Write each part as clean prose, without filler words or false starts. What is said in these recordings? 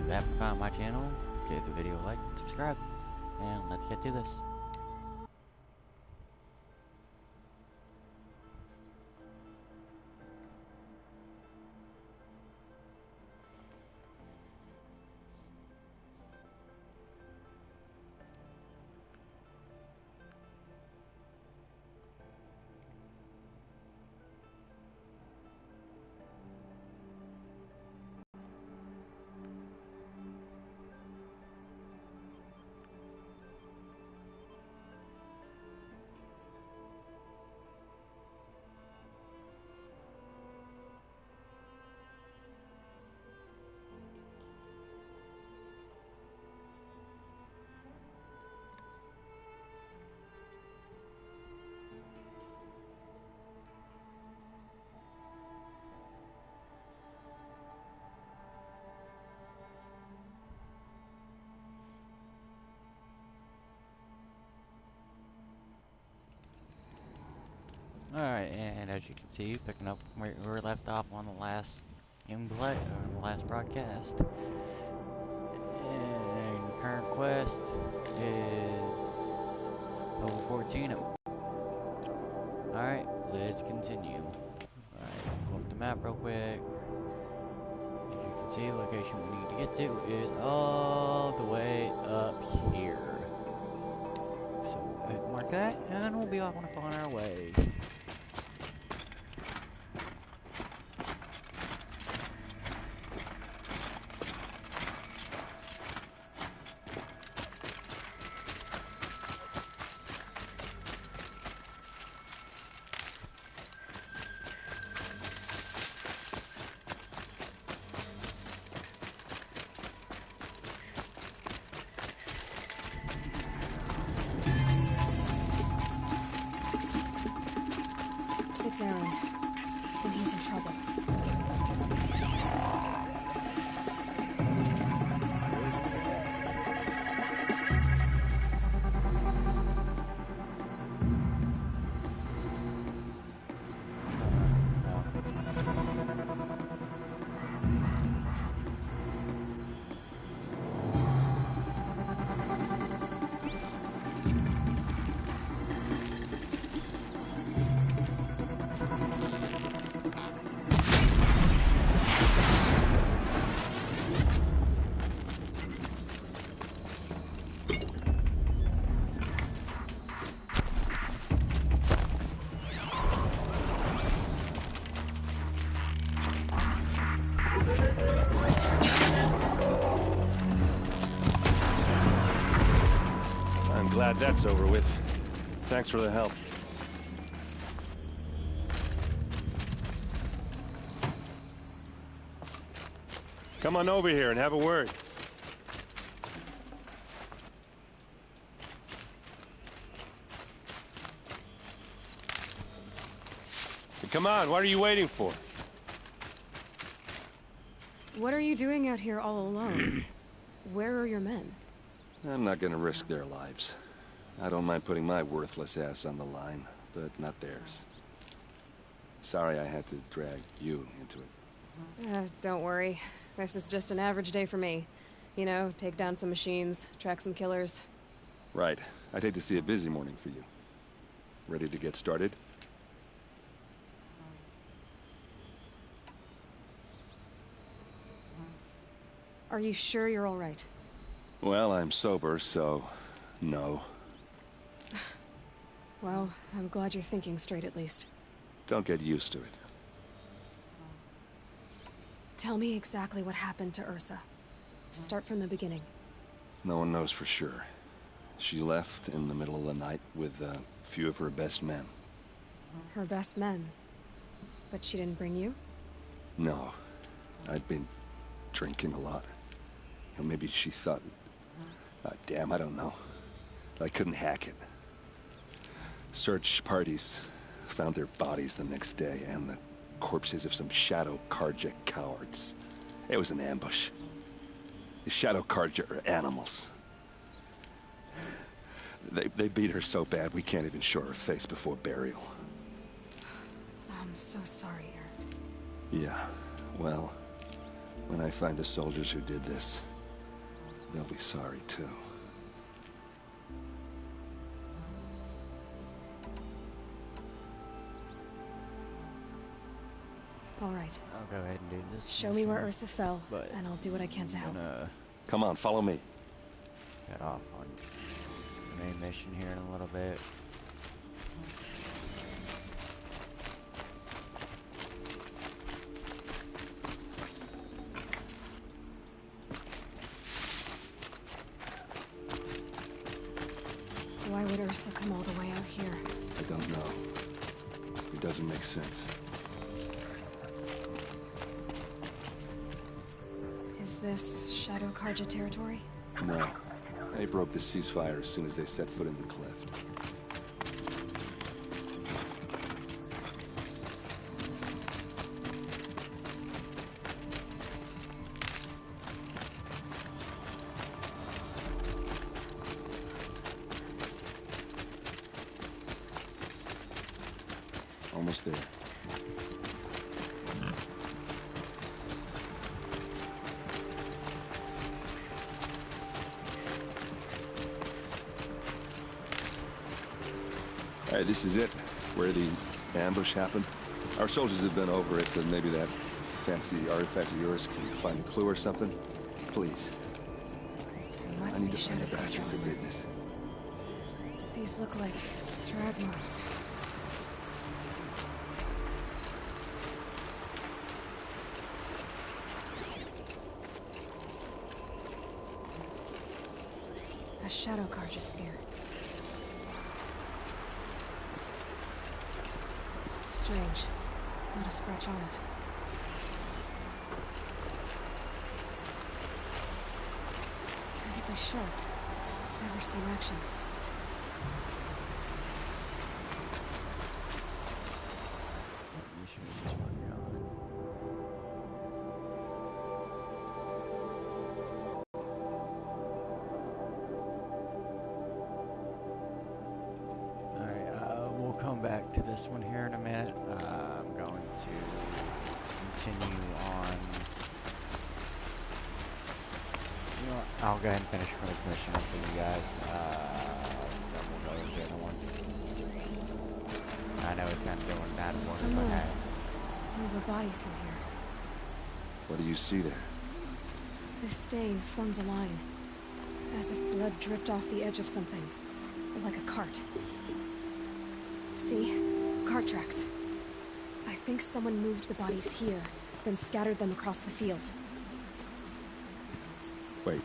you haven't found my channel, give the video a like and subscribe. And let's get to this. Alright, and as you can see, picking up where we were left off on the last gameplay, or the last broadcast. And current quest is level 14. Alright, let's continue. Alright, pull up the map real quick. As you can see, the location we need to get to is all the way up here. So, go ahead and mark that, and we'll be off on our way. When he's in trouble. Glad that's over with. Thanks for the help. Come on over here and have a word. Come on, what are you waiting for? What are you doing out here all alone? Where are your men? I'm not gonna risk their lives. I don't mind putting my worthless ass on the line, but not theirs. Sorry I had to drag you into it. Don't worry. This is just an average day for me. You know, take down some machines, track some killers. Right. I'd hate to see a busy morning for you. Ready to get started? Are you sure you're all right? Well, I'm sober, so no. Well, I'm glad you're thinking straight at least. Don't get used to it. Tell me exactly what happened to Ursa. Start from the beginning. No one knows for sure. She left in the middle of the night with a few of her best men. Her best men? But she didn't bring you? No. I'd been drinking a lot. Or maybe she thought... damn, I don't know. I couldn't hack it. Search parties found their bodies the next day, and the corpses of some Shadow Carja cowards. It was an ambush. The Shadow Carja are animals. They beat her so bad we can't even show her face before burial. I'm so sorry, Aaron. Yeah, well, when I find the soldiers who did this, they'll be sorry too. All right. I'll go ahead and do this. Show me where mission, Ursa fell, but and I'll do what I can to I'm help. gonna Come on, follow me. get off on the main mission here in a little bit. Why would Ursa come all the way out here? I don't know. It doesn't make sense. Is this Shadow Karja territory? No. They broke the ceasefire as soon as they set foot in the cleft. Almost there. All right, this is it, where the ambush happened. Our soldiers have been over it, and maybe that fancy artifact of yours can find a clue or something. Please. There must I need be to find Shadow the bastards that Karja. did this. These look like drag marks. A Shadow Karja spear. Strange. Not a scratch on it. It's perfectly sharp. Never seen action. What mission is this working on? Alright, we'll come back to this one here in a minute. I'm going to continue on. You know what? I'll go ahead and finish this mission up for you guys. Then we'll go to the other one. I know it's kind of doing that work, but Someone hey. move a body through here. What do you see there? This stain forms a line, as if blood dripped off the edge of something, like a cart. See? Cart tracks. I think someone moved the bodies here, then scattered them across the field. Wait.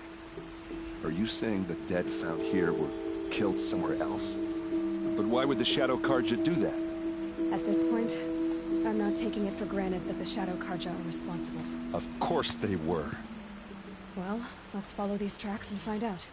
Are you saying the dead found here were killed somewhere else? But why would the Shadow Karja do that? At this point, I'm not taking it for granted that the Shadow Karja are responsible. Of course they were. Well, let's follow these tracks and find out.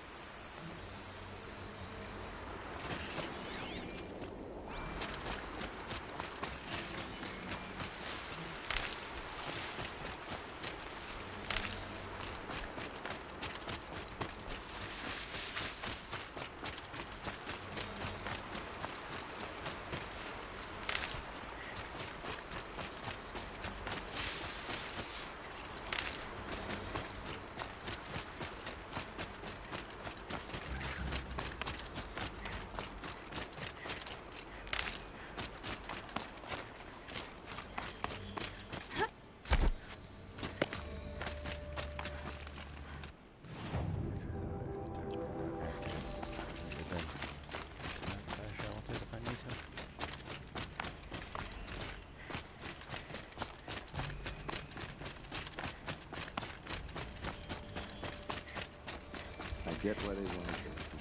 I get why they want to kill people.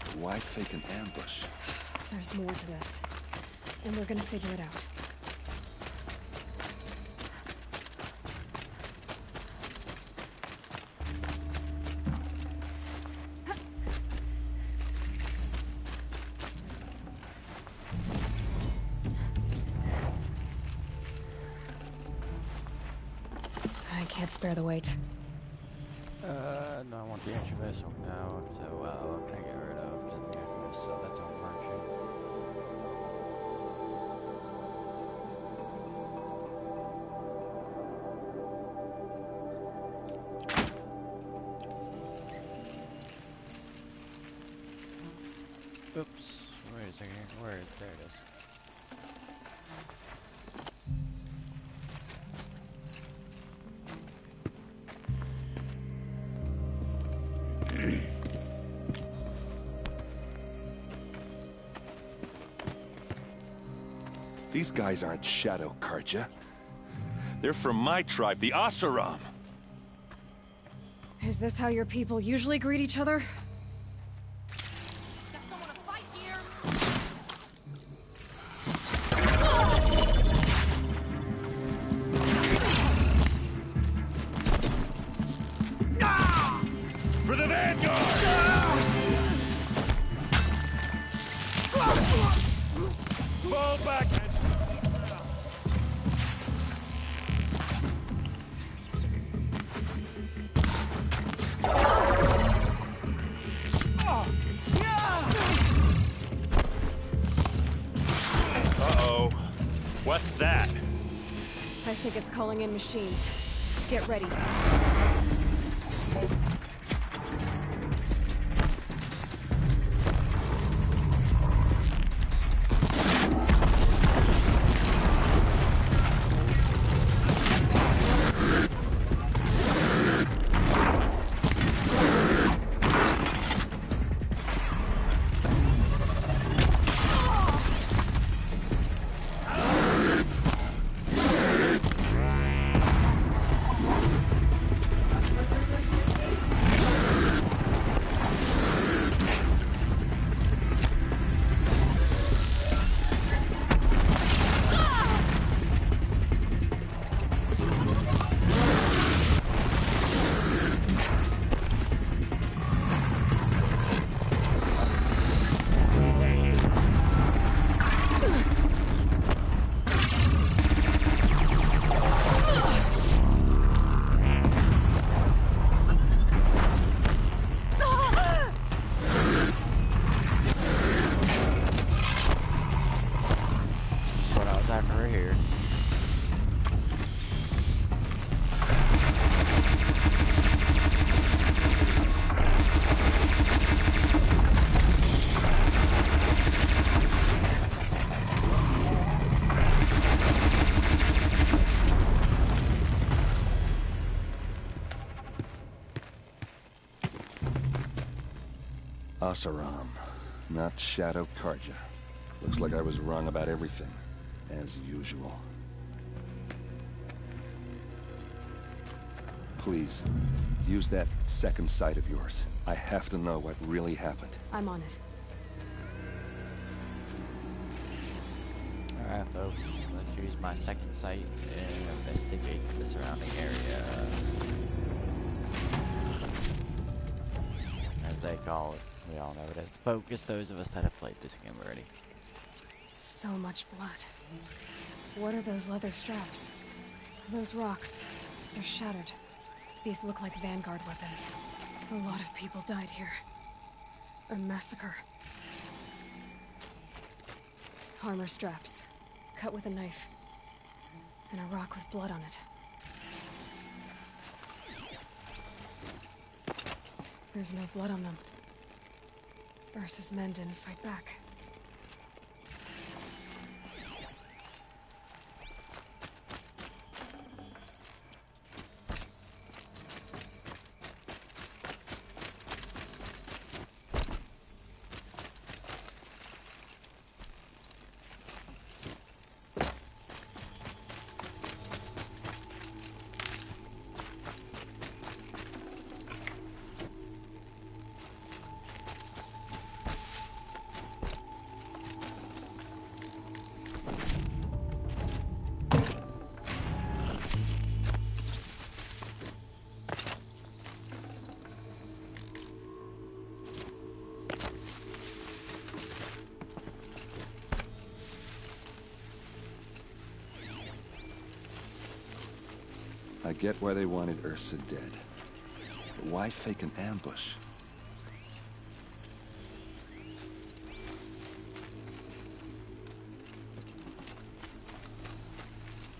But why fake an ambush? There's more to this, and we're gonna figure it out. I can't spare the weight. No, I want the extra vessel now, so, what can I get rid of? Doesn't mean I can just sell that to a merchant. Oops. Wait a second here. Where? There it is. These guys aren't Shadow Karja. They're from my tribe, the Asaram. Is this how your people usually greet each other? Got someone to fight here. For the Vanguard! Fall back! Uh-oh. What's that? I think it's calling in machines. Get ready. Asaram, not Shadow Karja. Looks like I was wrong about everything, as usual. Please, use that second sight of yours. I have to know what really happened. I'm on it. Alright, folks. Let's use my second sight and investigate the surrounding area. As they call it. We all know it as the focus, those of us that have played this game already. So much blood. What are those leather straps? Those rocks. They're shattered. These look like Vanguard weapons. A lot of people died here. A massacre. Armor straps. Cut with a knife. And a rock with blood on it. There's no blood on them. Versus men didn't fight back. I get why they wanted Ursa dead. But why fake an ambush?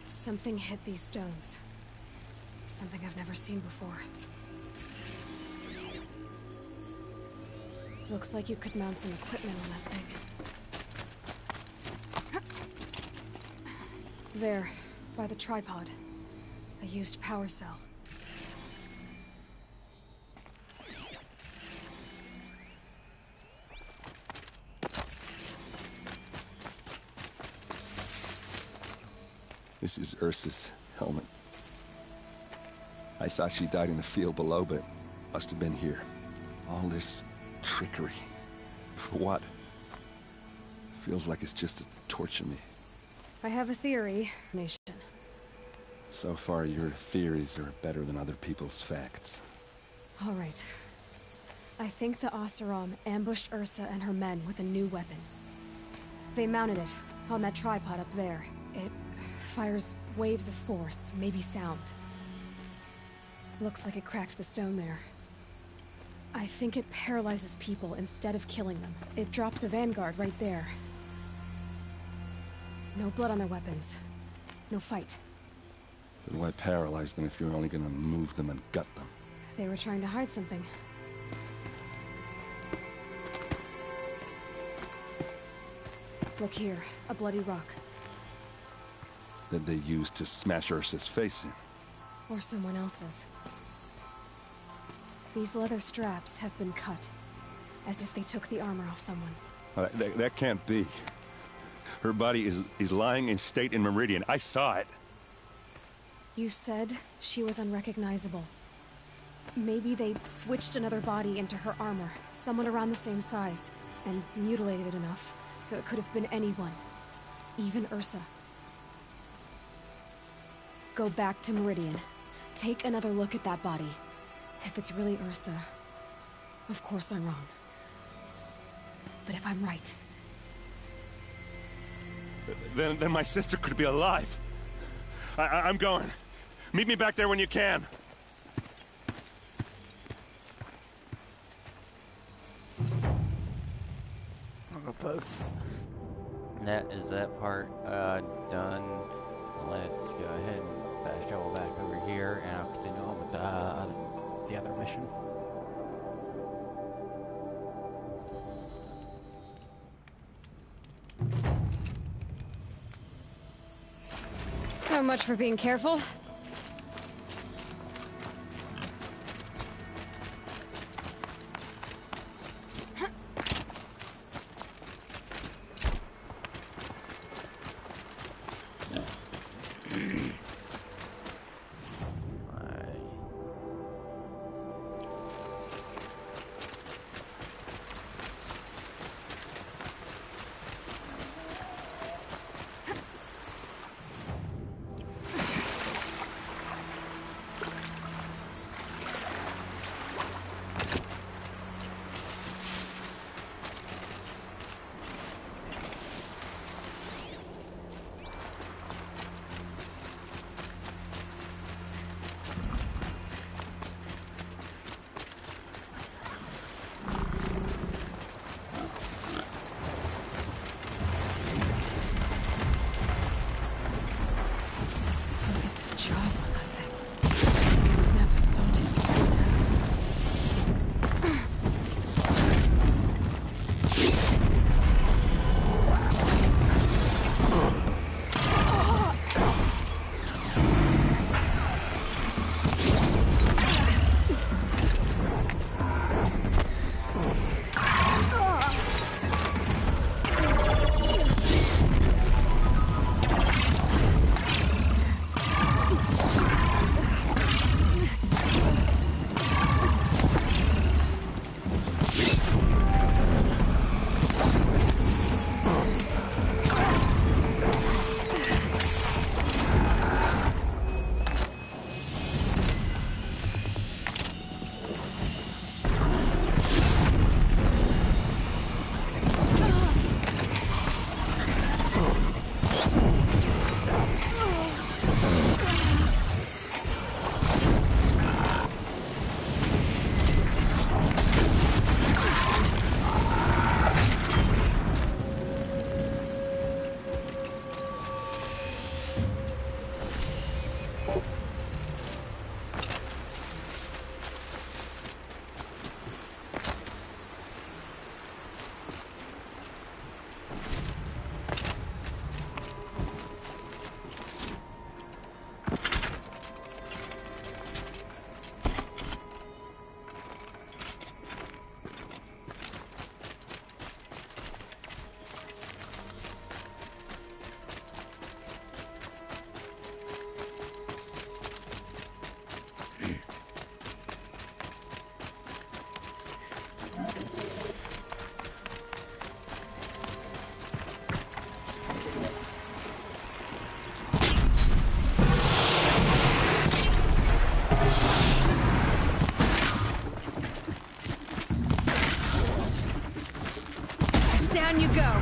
Something hit these stones. Something I've never seen before. Looks like you could mount some equipment on that thing. There, by the tripod. A used power cell. This is Ursa's helmet. I thought she died in the field below, but must have been here. All this trickery. For what? Feels like it's just to torture me. I have a theory, Nation. So far, your theories are better than other people's facts. All right. I think the Oseram ambushed Ursa and her men with a new weapon. They mounted it on that tripod up there. It fires waves of force, maybe sound. Looks like it cracked the stone there. I think it paralyzes people instead of killing them. It dropped the Vanguard right there. No blood on their weapons. No fight. Then why paralyze them if you're only gonna move them and gut them? They were trying to hide something. Look here, a bloody rock. That they used to smash Ursa's face in. Or someone else's. These leather straps have been cut, as if they took the armor off someone. That can't be. Her body is lying in state in Meridian. I saw it. You said she was unrecognizable. Maybe they switched another body into her armor, someone around the same size, and mutilated it enough, so it could have been anyone. Even Ursa. Go back to Meridian. Take another look at that body. If it's really Ursa, of course I'm wrong. But if I'm right... Then my sister could be alive. I'm going. Meet me back there when you can. Folks, that is that part done. Let's go ahead and fast travel back over here, and I'll continue on with the other mission. So much for being careful. Down you go.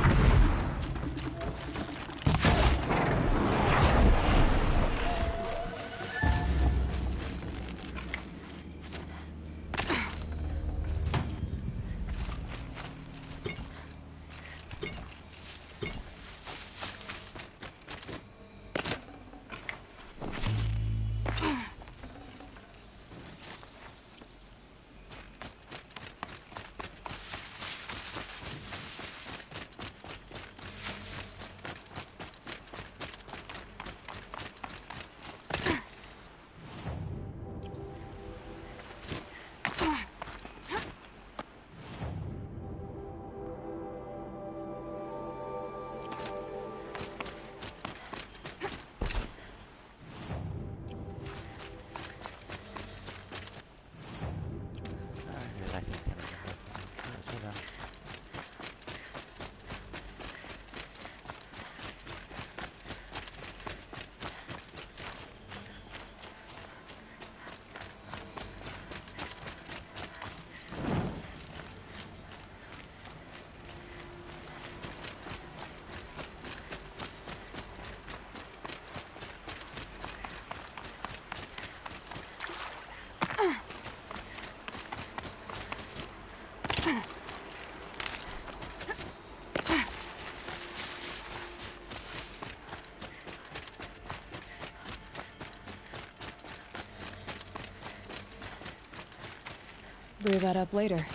Brew that up later.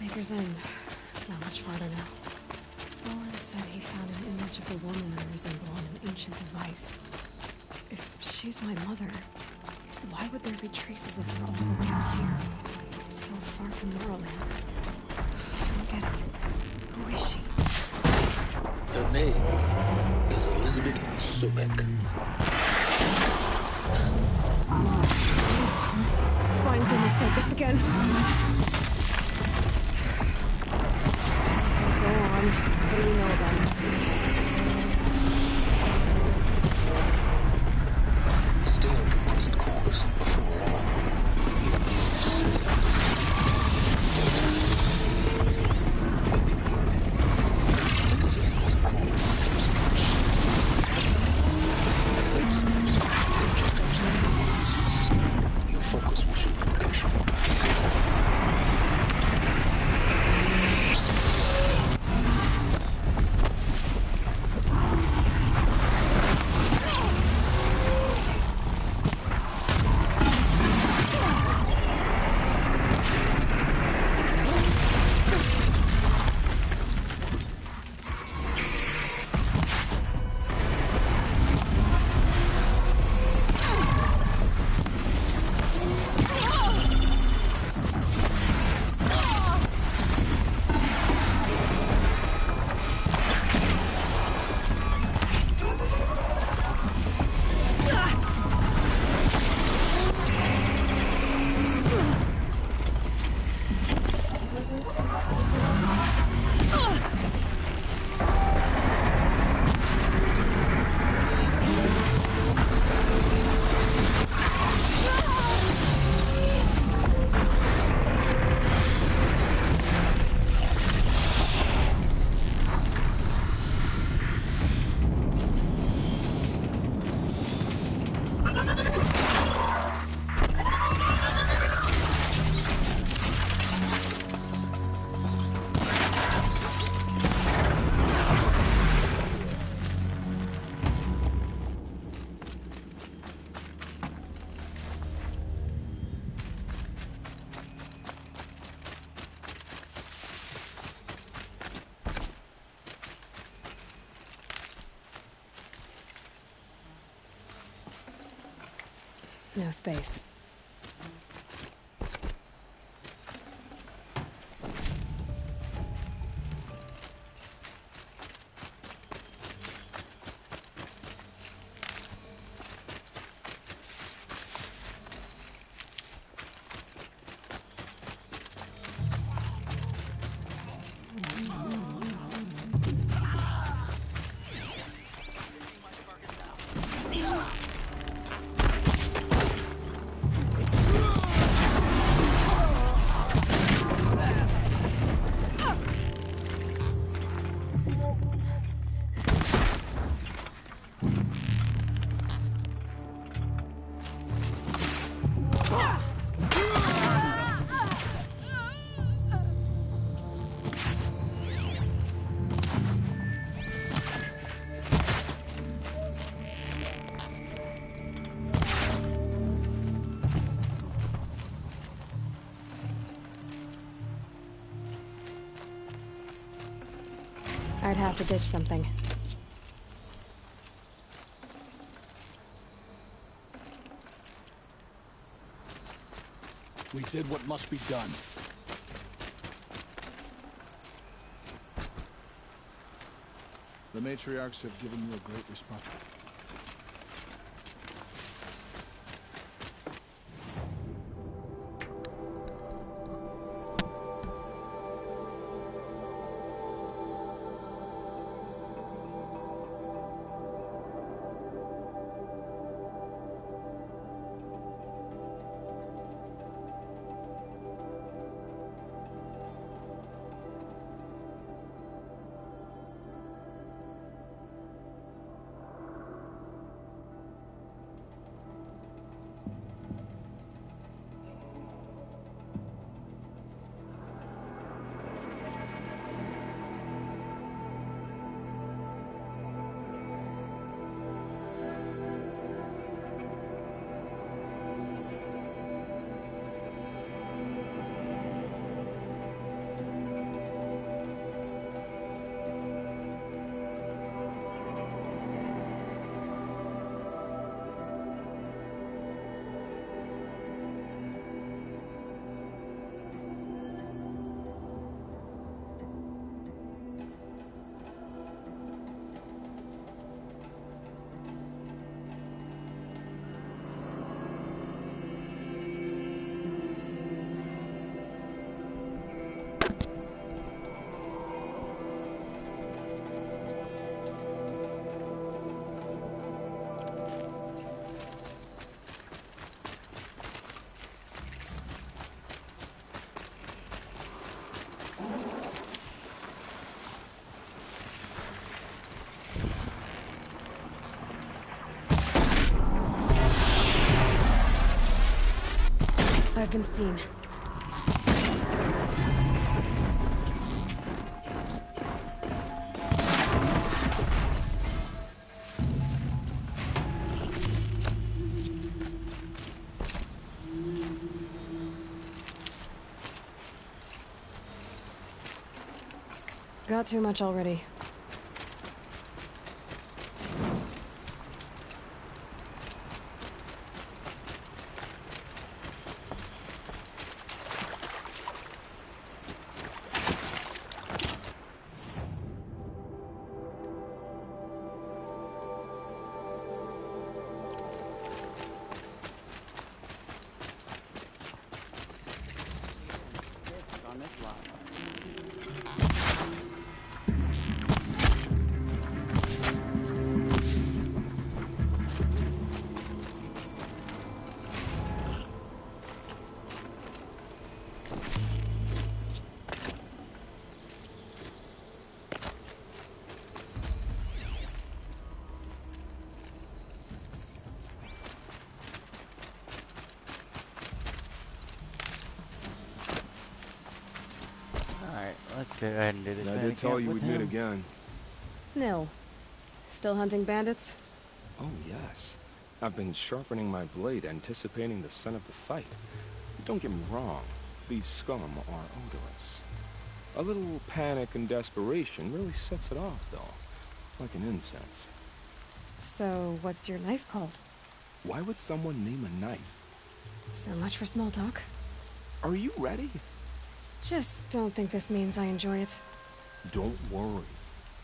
Maker's End. Not much farther now. Owen said he found an image of a woman I resemble on an ancient device. If she's my mother, why would there be traces of her all the way out here? So far from Morrowind. I don't get it. Who is she? Her name is Elizabeth Sobek. Spine didn't focus again. Go on. What do you know about it? Still in present quarters before long. Because in this corner, your focus will show location. No space. I'd have to ditch something. We did what must be done. The matriarchs have given you a great responsibility. I've been seen. Got too much already. Let's go ahead and do this. I did tell you we'd meet again. Nil. Still hunting bandits? Oh, yes. I've been sharpening my blade, anticipating the scent of the fight. Don't get me wrong. These scum are odorous. A little panic and desperation really sets it off, though. Like an incense. So, what's your knife called? Why would someone name a knife? So much for small talk. Are you ready? Just don't think this means I enjoy it. Don't worry.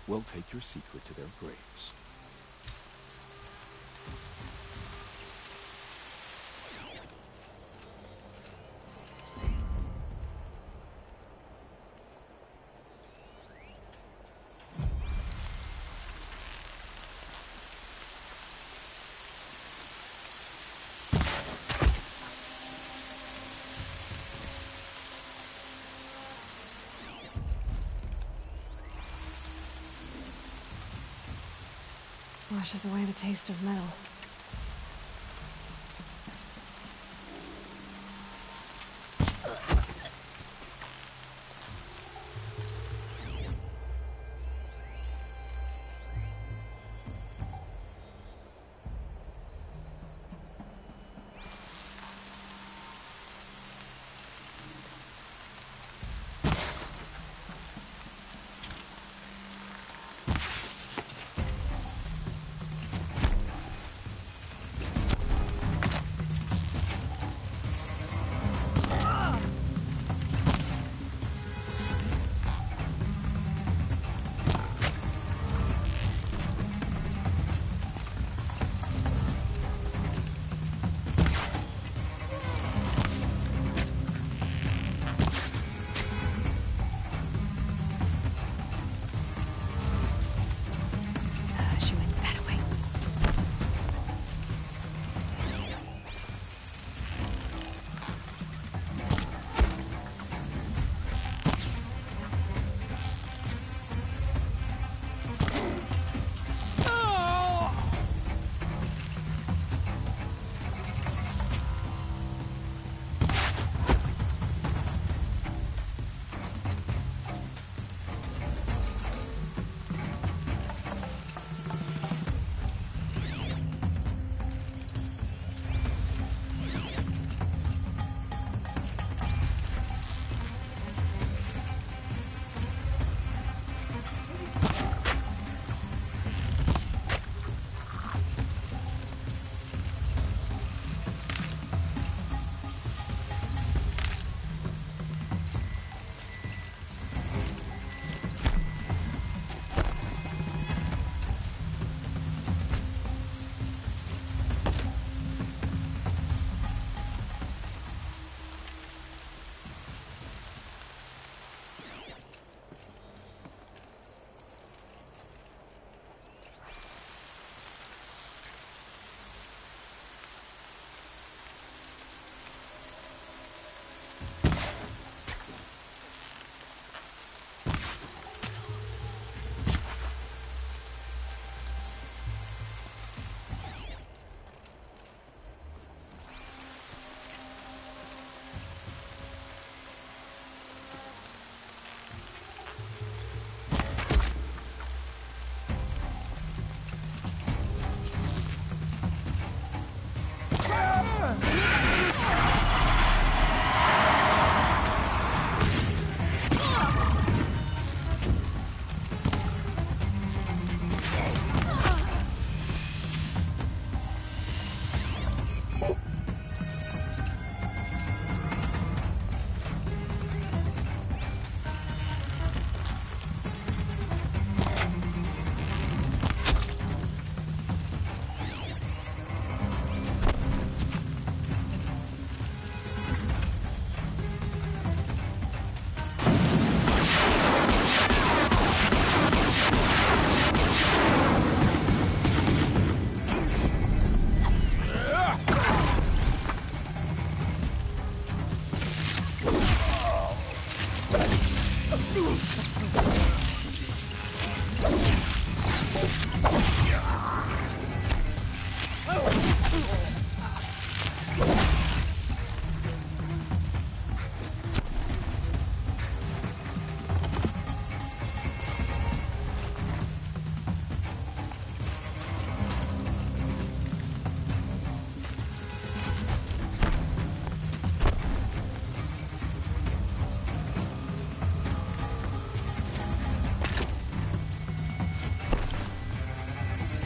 We'll take your secret to their graves. Washes away the taste of metal.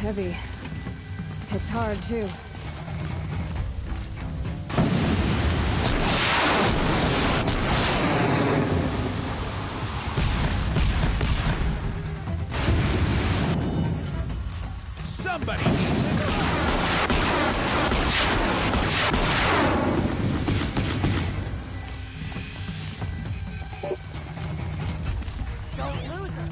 heavy. It's hard, too. Somebody needs it. Don't lose her!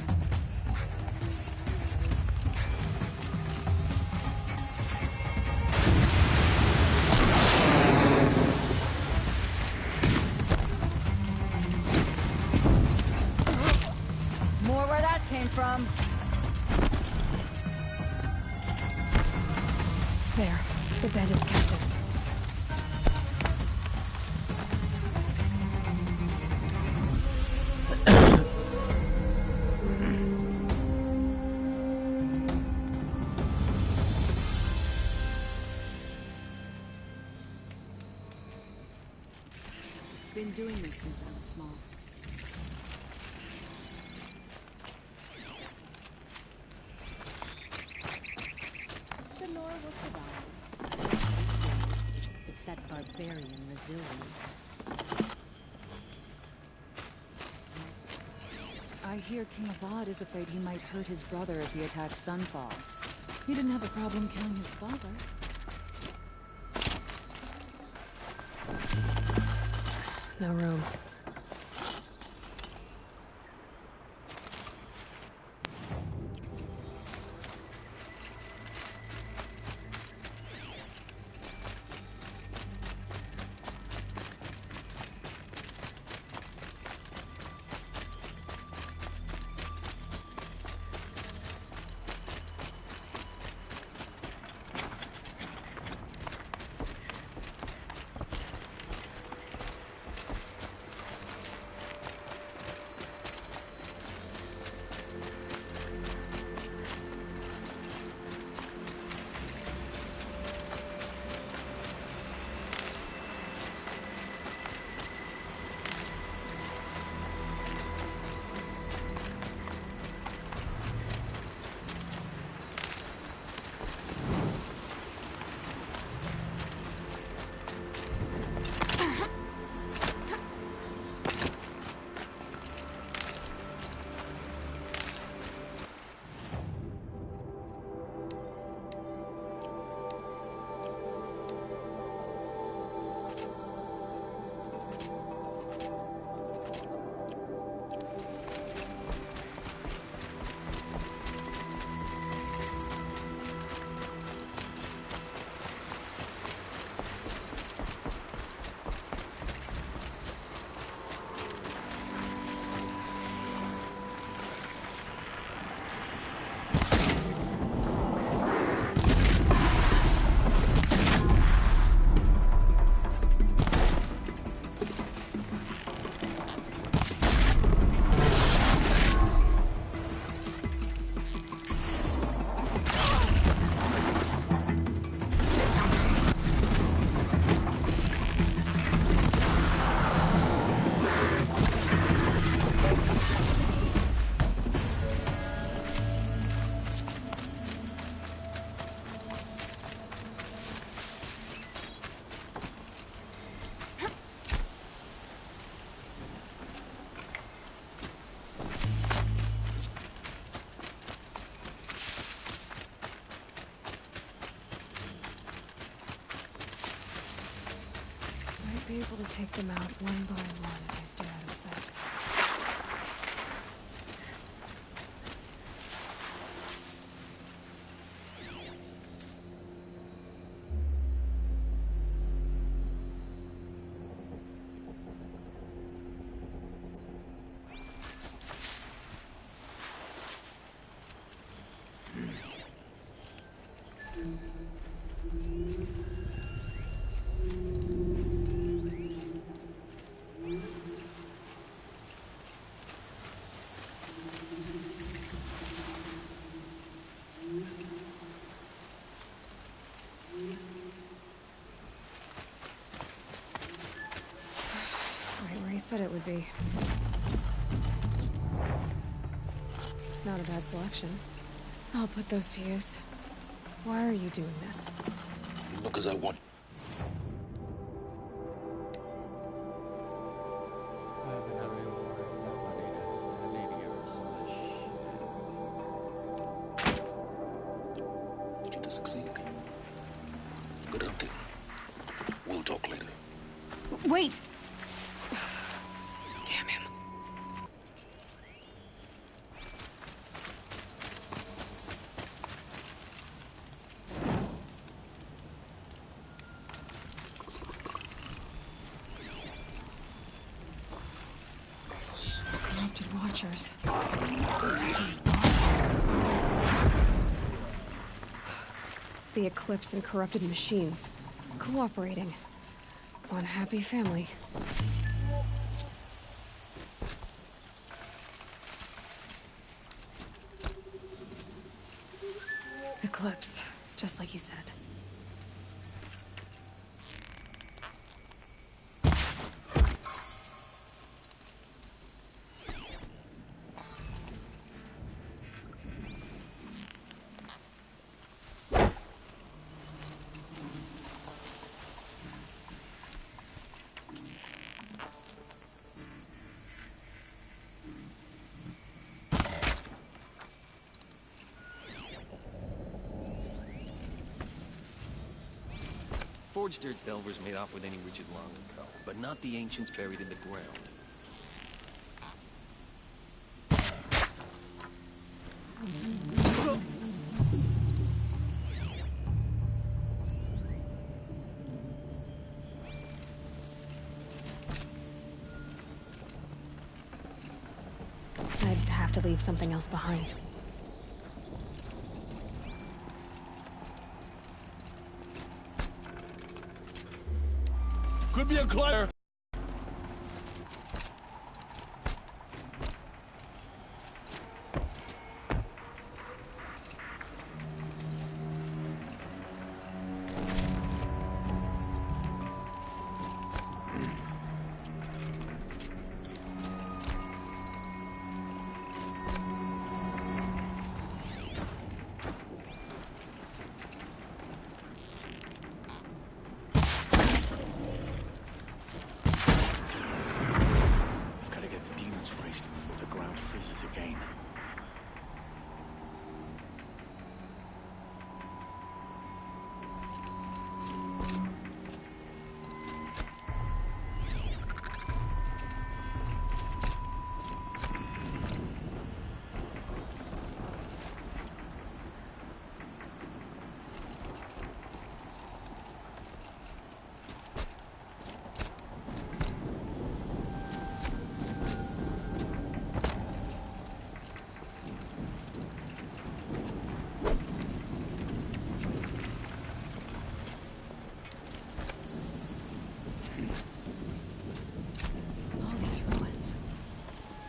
More where that came from. There, the bandit captives. Been doing this since I was small. The lore will survive. It's that barbarian resilience. I hear King Avad is afraid he might hurt his brother if he attacks Sunfall. He didn't have a problem killing his father. No room. Be able to take them out one by one if I stay out of sight. Said it would be. Not a bad selection. I'll put those to use. Why are you doing this? Because I want. I have another reward. I need to get rid of some of this shit. To succeed. Good hunting. We'll talk later. Wait! Damn him. Corrupted watchers. To his bodies. The Eclipse and corrupted machines. Cooperating. One happy family. Eclipse, just like he said. Forged dirt delvers made off with any riches long ago, but not the ancients buried in the ground. I'd have to leave something else behind. Could be a clear.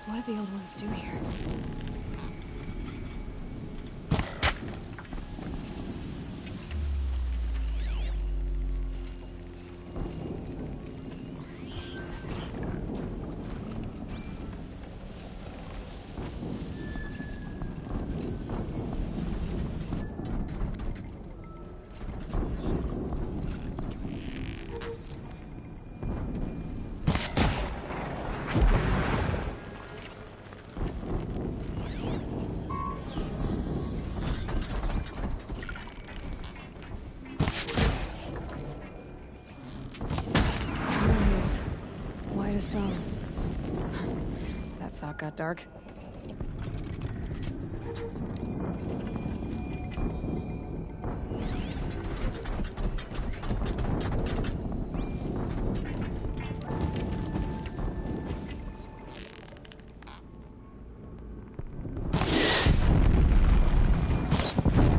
What do the old ones do here? Bone. That thought got dark.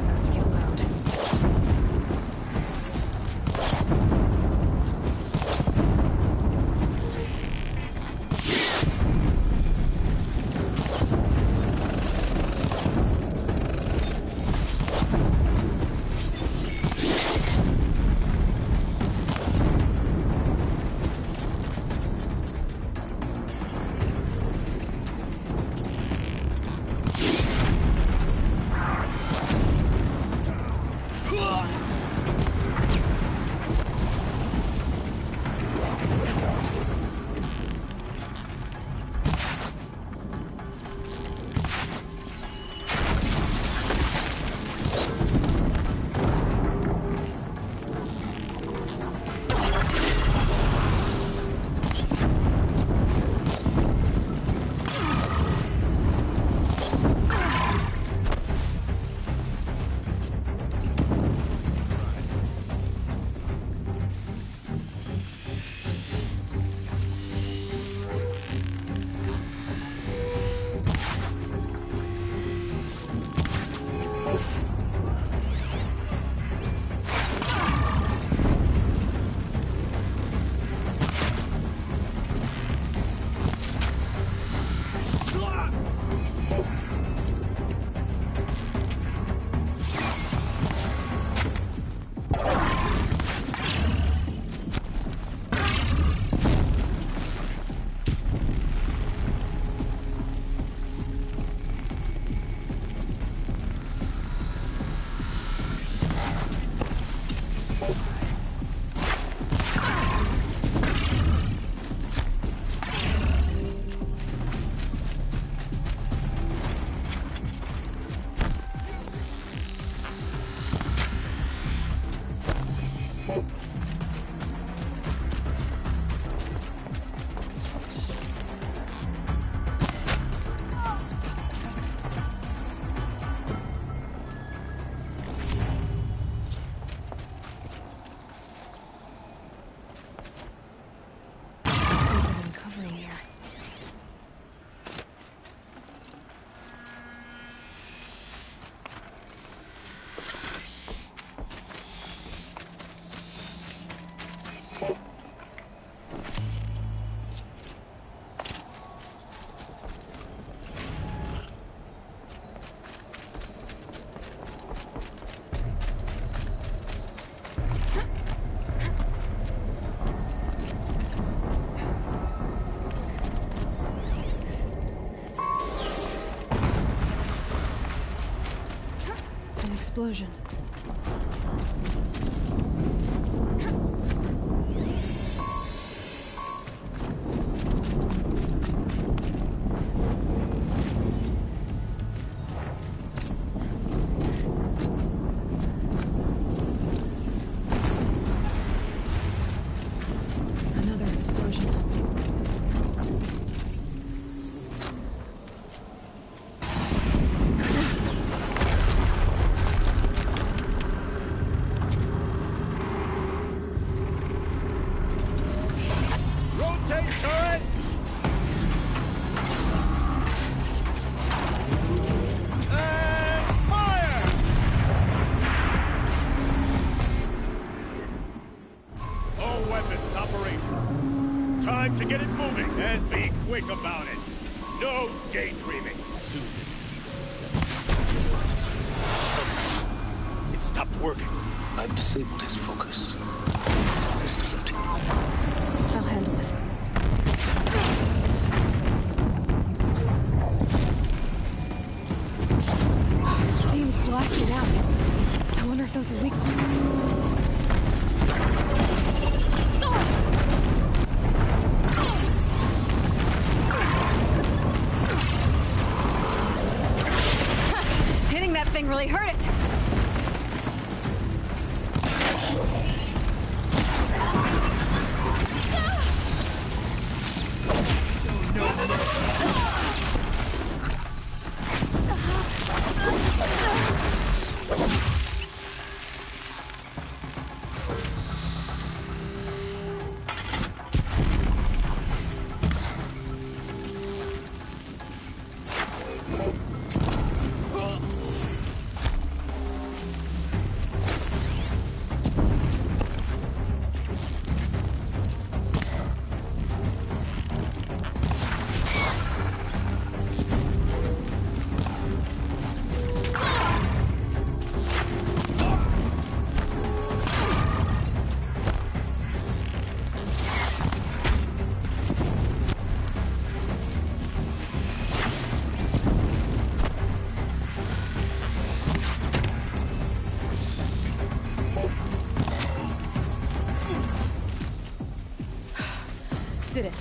Let's get loud. explosion. Another explosion. Rotate turret! And fire! All weapons operational. Time to get it moving and be quick about it. No daydreaming. Soon as it stopped working. I've disabled his focus. This does it. I'll handle it. Steam's blasting out. I wonder if those are weak points. Hitting that thing really hurt it. Did it.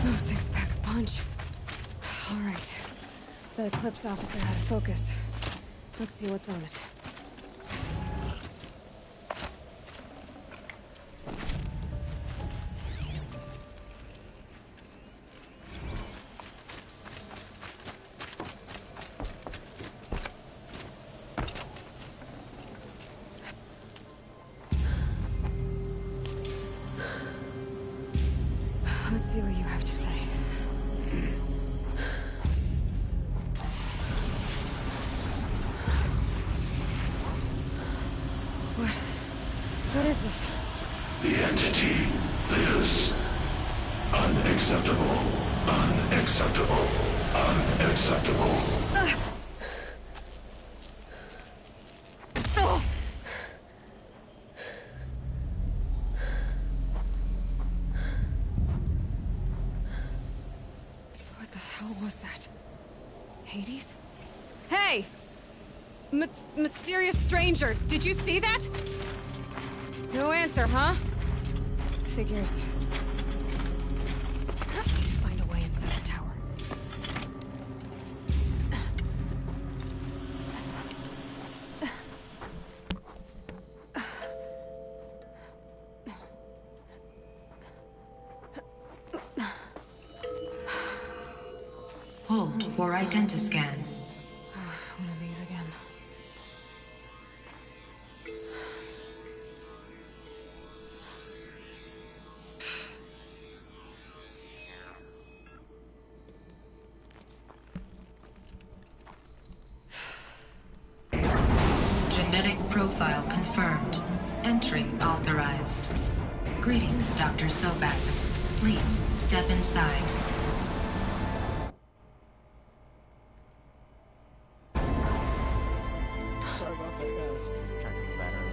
Those things pack a punch. All right. The Eclipse officer had a focus. Let's see what's on it. Let's see what you have to say. What is this? The entity lives. Unacceptable. Unacceptable. Unacceptable. What the hell was that? Hades? Hey! Mysterious stranger, did you see that? No answer, huh? Figures. I need to find a way inside the tower. Hold for identiscan. One of these again. Genetic profile confirmed. Entry authorized. Greetings, Dr. Sobek. Please step inside. Sorry about that, guys. Trying to do better.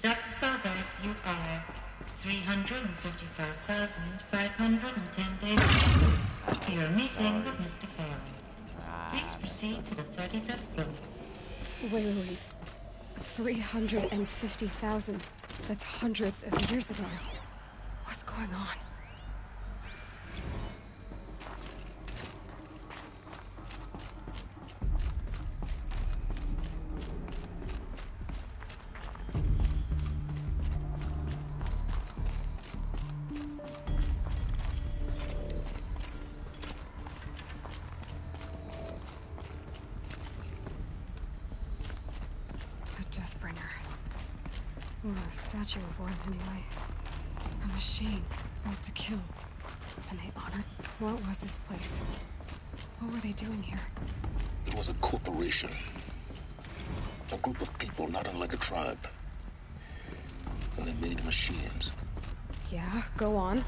Dr. Sobek, you are 355,510 days. You're meeting with Mr. Farrell. Please proceed to the 35th floor. Wait. 350,000. That's hundreds of years ago. What's going on? Or a statue of one, anyway. A machine built to kill. And they honored... What was this place? What were they doing here? It was a corporation. A group of people not unlike a tribe. And they made machines. Yeah, go on.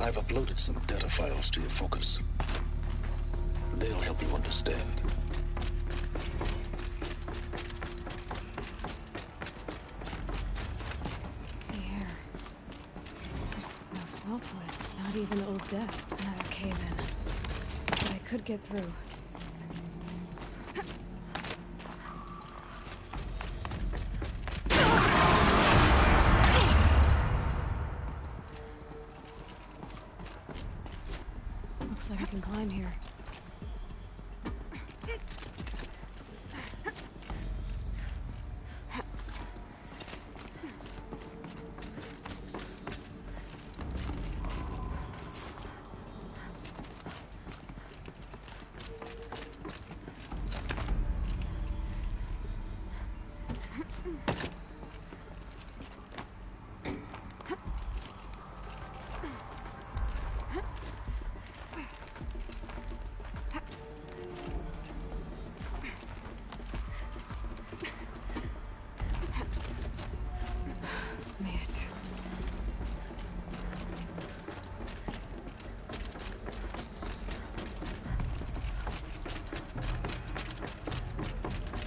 I've uploaded some data files to your focus. They'll help you understand. To it. Not even Old Death. Another cave-in. But I could get through. Looks like I can climb here.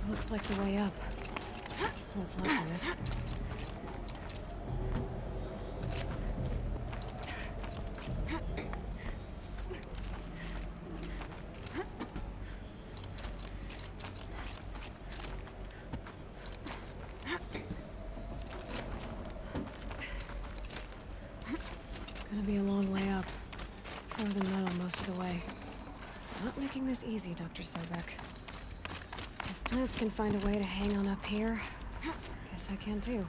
Looks like the way up. What's left of it? Gonna be a long way up. Frozen metal most of the way. Not making this easy, Dr. Sobek. If plants can find a way to hang on up here, guess I can too.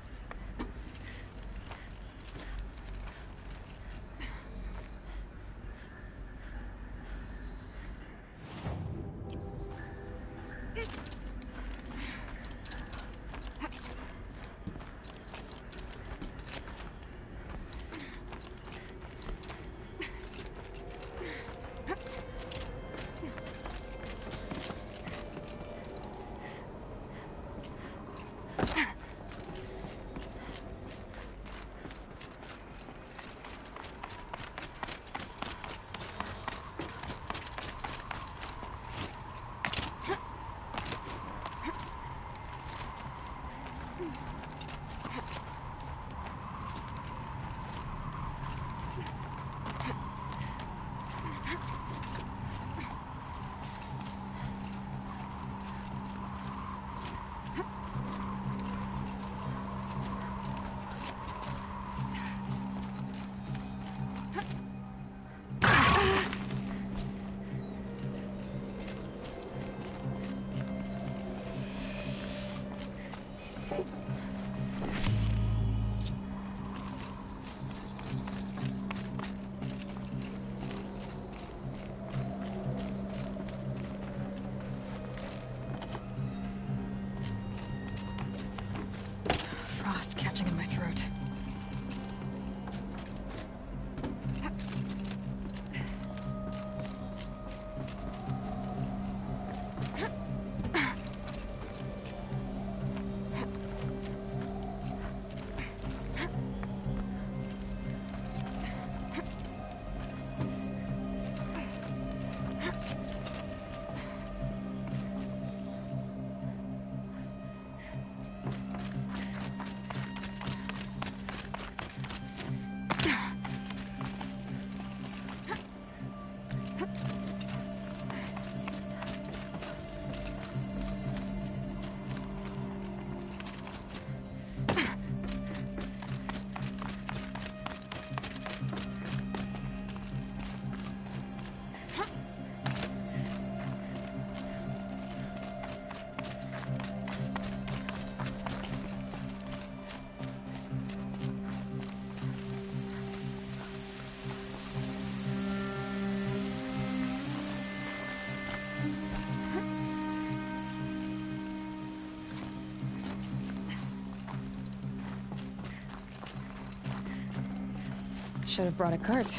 Should have brought a cart.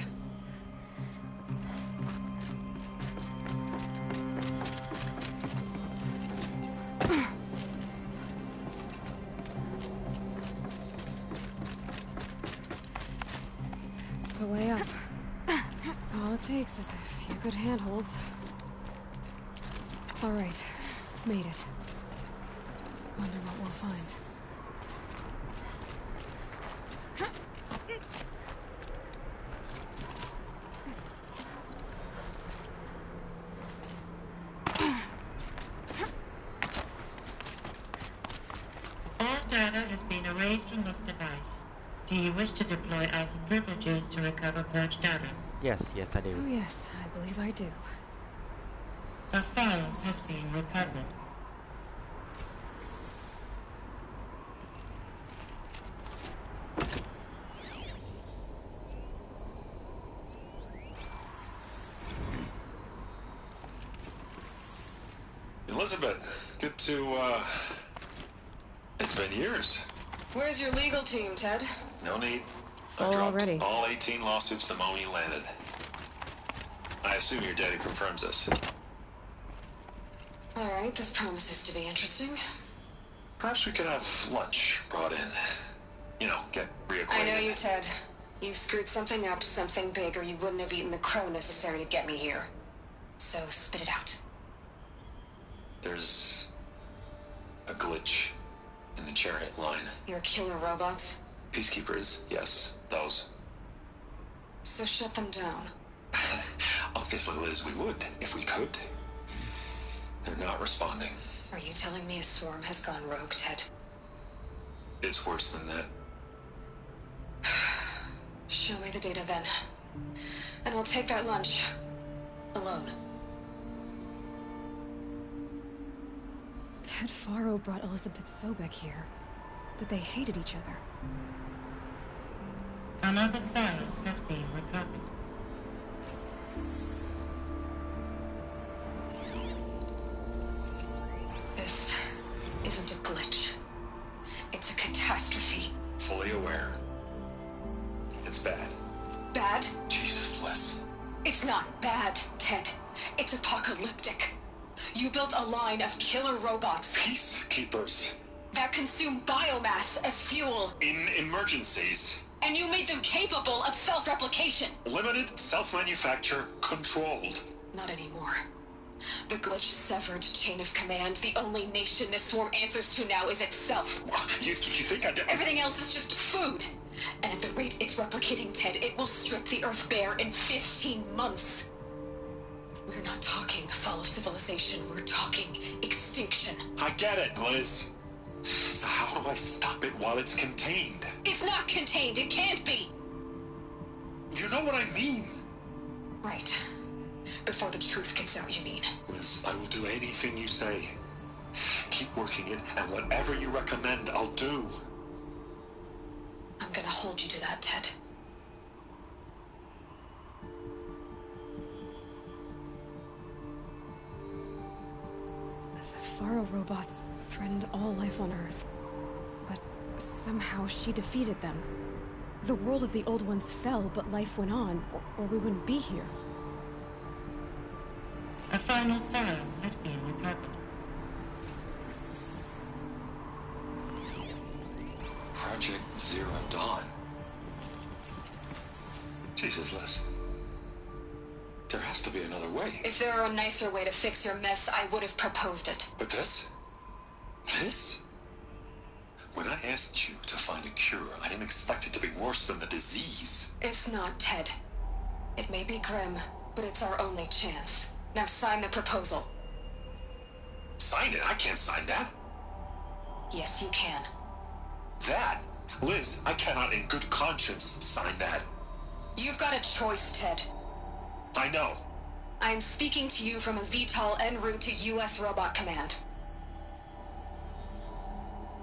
The way up. All it takes is a few good handholds. All right, made it. Wonder what we'll find. All data has been erased from this device. Do you wish to deploy alpha privileges to recover purged data? Yes, yes, I do. Oh yes, I believe I do. A file has been recovered. Elizabeth, good to, it's been years. Where's your legal team, Ted? No need. I Full dropped already. all 18 lawsuits the moment you landed. I assume your daddy confirms this. Alright, this promises to be interesting. Perhaps we could have lunch brought in. You know, get reacquainted. I know you, Ted. You've screwed something up, something big, or you wouldn't have eaten the crow necessary to get me here. So, spit it out. There's a glitch in the chariot line. Your killer robots? Peacekeepers, yes, those. So shut them down. Obviously, Liz, we would, if we could. They're not responding. Are you telling me a swarm has gone rogue, Ted? It's worse than that. Show me the data then. And I'll take that lunch. Alone. Ted Faro brought Elizabeth Sobek here, but they hated each other. Another file has been recovered. This isn't a glitch. It's a catastrophe. Fully aware. It's bad. Bad? Jesus, Liz. It's not bad, Ted. It's apocalyptic. You built a line of killer robots Peacekeepers. that consume biomass as fuel, In emergencies. and you made them capable of self-replication. Limited, self-manufacture, controlled. Not anymore. The glitch severed chain of command. The only nation this swarm answers to now is itself. You think I did? Everything else is just food. And at the rate it's replicating, Ted, it will strip the Earth bare in 15 months. We're not talking fall of civilization. We're talking extinction. I get it, Liz. So how do I stop it while it's contained? It's not contained. It can't be. You know what I mean? Right. Before the truth gets out, you mean? Liz, I will do anything you say. Keep working it, and whatever you recommend, I'll do. I'm gonna hold you to that, Ted. The Faro robots threatened all life on Earth. But somehow she defeated them. The world of the old ones fell, but life went on, or we wouldn't be here. A final file has been recovered. Project Zero Dawn. Jesus, Liz. There has to be another way. If there were a nicer way to fix your mess, I would have proposed it. But this? This? When I asked you to find a cure, I didn't expect it to be worse than the disease. It's not, Ted. It may be grim, but it's our only chance. Now sign the proposal. Sign it? I can't sign that. Yes, you can. That? Liz, I cannot in good conscience sign that. You've got a choice, Ted. I know. I'm speaking to you from a VTOL en route to U.S. Robot Command.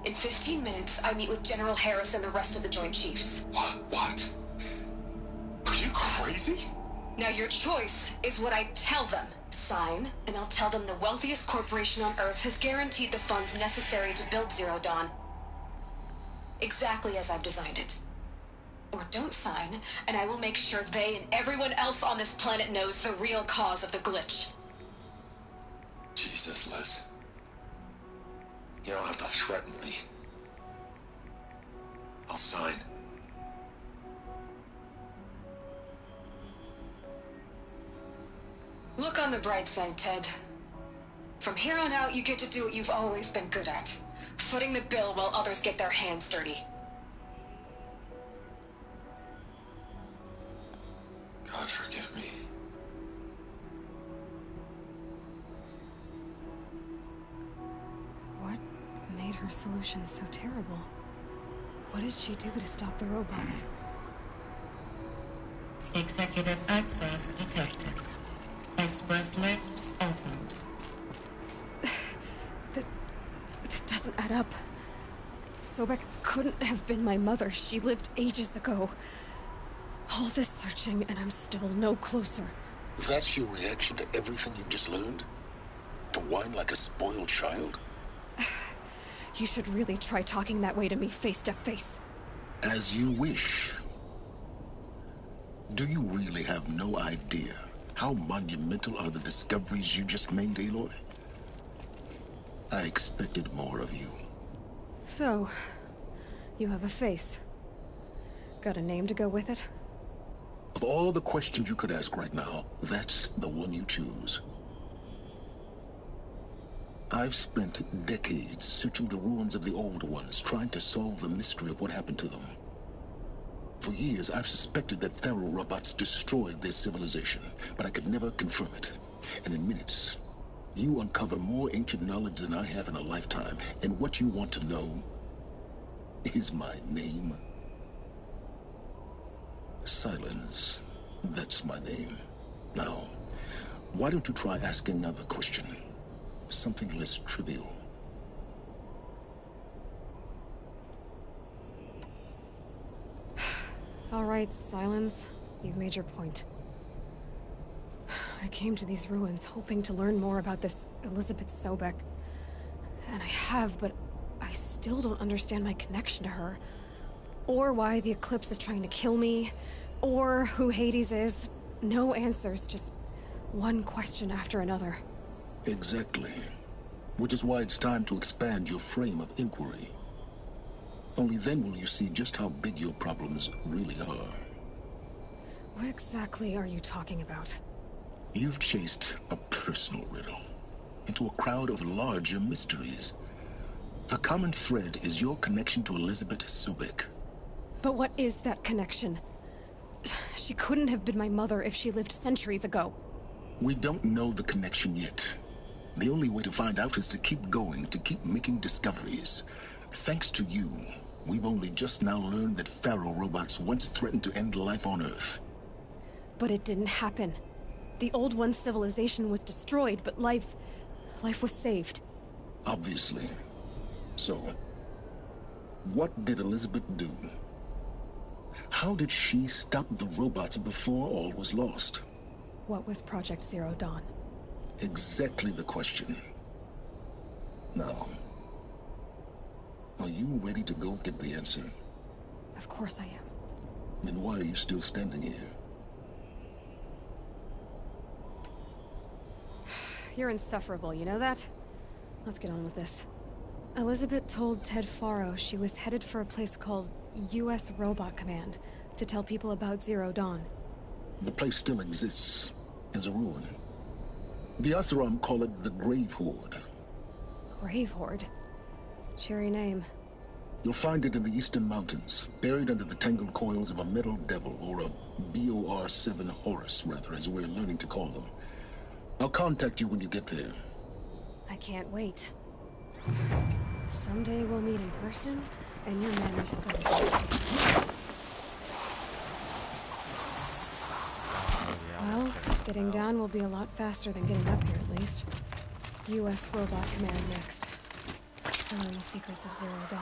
In 15 minutes, I meet with General Harris and the rest of the Joint Chiefs. What? Are you crazy? Now your choice is what I tell them. Sign, and I'll tell them the wealthiest corporation on Earth has guaranteed the funds necessary to build Zero Dawn. Exactly as I've designed it. or don't sign, and I will make sure they and everyone else on this planet knows the real cause of the glitch. Jesus, Liz. You don't have to threaten me. I'll sign. Look on the bright side, Ted. From here on out, you get to do what you've always been good at. Footing the bill while others get their hands dirty. God forgive me. What made her solution so terrible? What did she do to stop the robots? Executive access detected. Express lift opened. This doesn't add up. Sobek couldn't have been my mother. She lived ages ago. All this searching, and I'm still no closer. That's your reaction to everything you've just learned? To whine like a spoiled child? You should really try talking that way to me face to face. As you wish. Do you really have no idea how monumental are the discoveries you just made, Aloy? I expected more of you. So, you have a face. Got a name to go with it? Of all the questions you could ask right now, that's the one you choose. I've spent decades searching the ruins of the old ones, trying to solve the mystery of what happened to them. For years, I've suspected that Thero robots destroyed their civilization, but I could never confirm it. And in minutes, you uncover more ancient knowledge than I have in a lifetime, and what you want to know is my name. Silence. That's my name. Now, why don't you try asking another question? Something less trivial. All right, Silence. You've made your point. I came to these ruins hoping to learn more about this Elizabeth Sobek. And I have, but I still don't understand my connection to her. Or why the Eclipse is trying to kill me. Or who Hades is. No answers, just one question after another. Exactly. Which is why it's time to expand your frame of inquiry. Only then will you see just how big your problems really are. What exactly are you talking about? You've chased a personal riddle into a crowd of larger mysteries. The common thread is your connection to Elizabeth Sobek. But what is that connection? She couldn't have been my mother if she lived centuries ago. We don't know the connection yet. The only way to find out is to keep going, to keep making discoveries. Thanks to you, we've only just now learned that Pharaoh robots once threatened to end life on Earth. But it didn't happen. The Old One's civilization was destroyed, but life was saved. Obviously. So, what did Elizabeth do? How did she stop the robots before all was lost? What was Project Zero Dawn? Exactly the question. Now, are you ready to go get the answer? Of course I am. Then why are you still standing here? You're insufferable, you know that? Let's get on with this. Elizabeth told Ted Faro she was headed for a place called U.S. Robot Command to tell people about Zero Dawn. The place still exists as a ruin. The Asaram call it the Grave Horde. Grave Horde? Cheery name. You'll find it in the Eastern Mountains, buried under the tangled coils of a metal devil, or a BOR-7 Horus, rather, as we're learning to call them. I'll contact you when you get there. I can't wait. Someday we'll meet in person, and your manners will go. Well, getting down will be a lot faster than getting up here, at least. U.S. Robot Command next. Learn the secrets of Zero Dawn.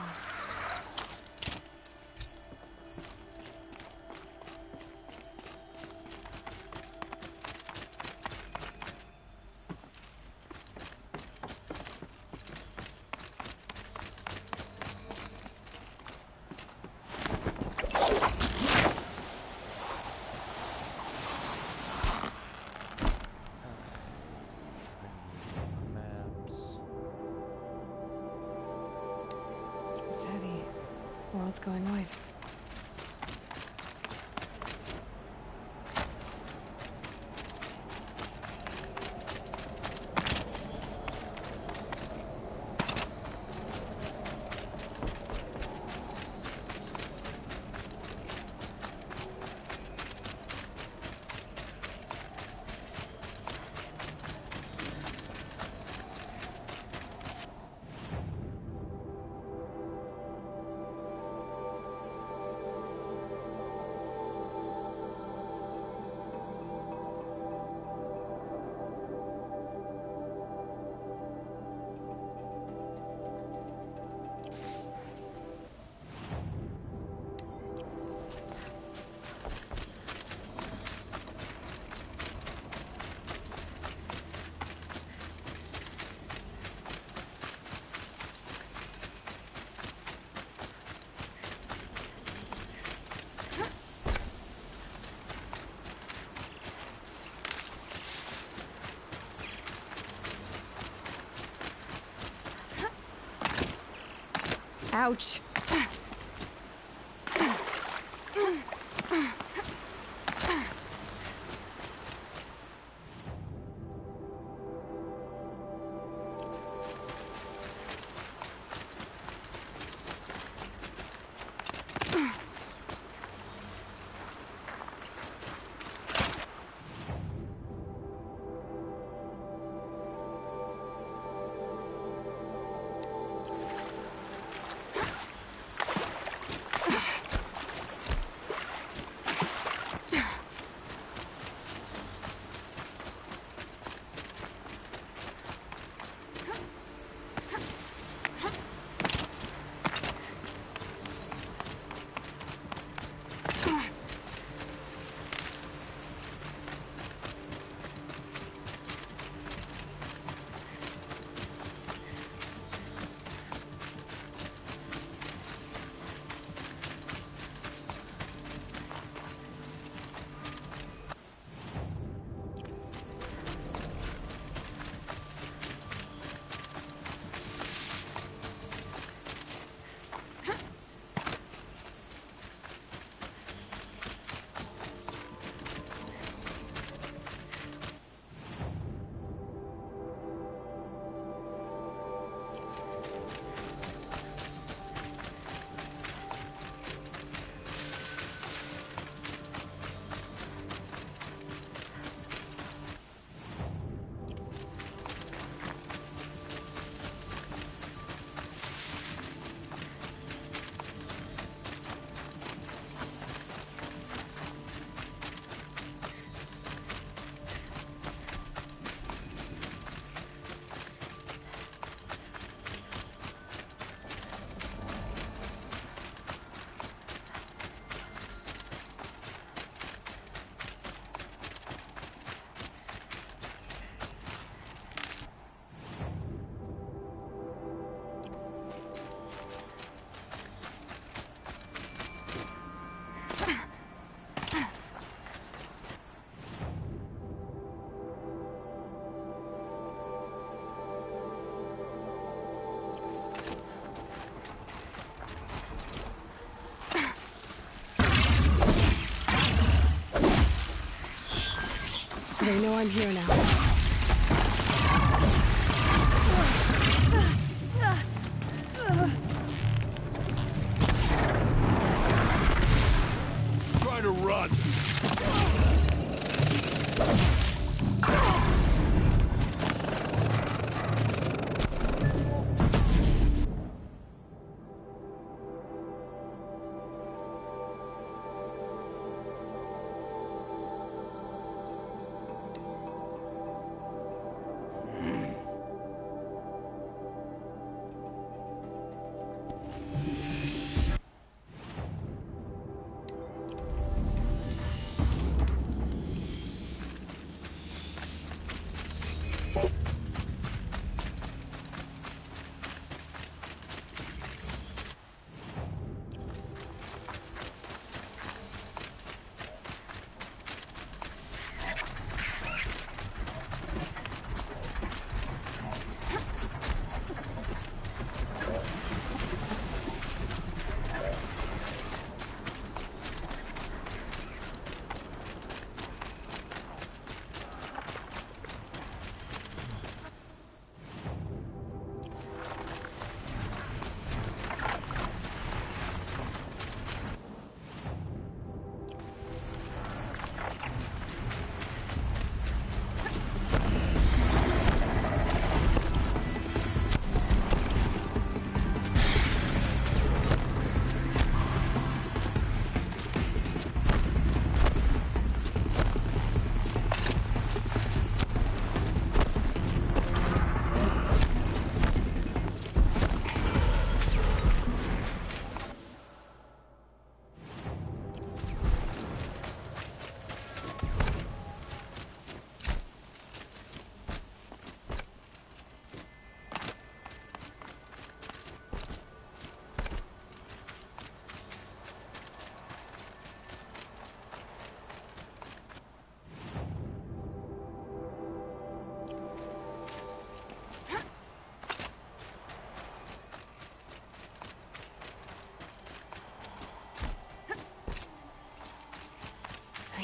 Ouch. They know I'm here now. Try to run.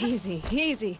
Easy, easy.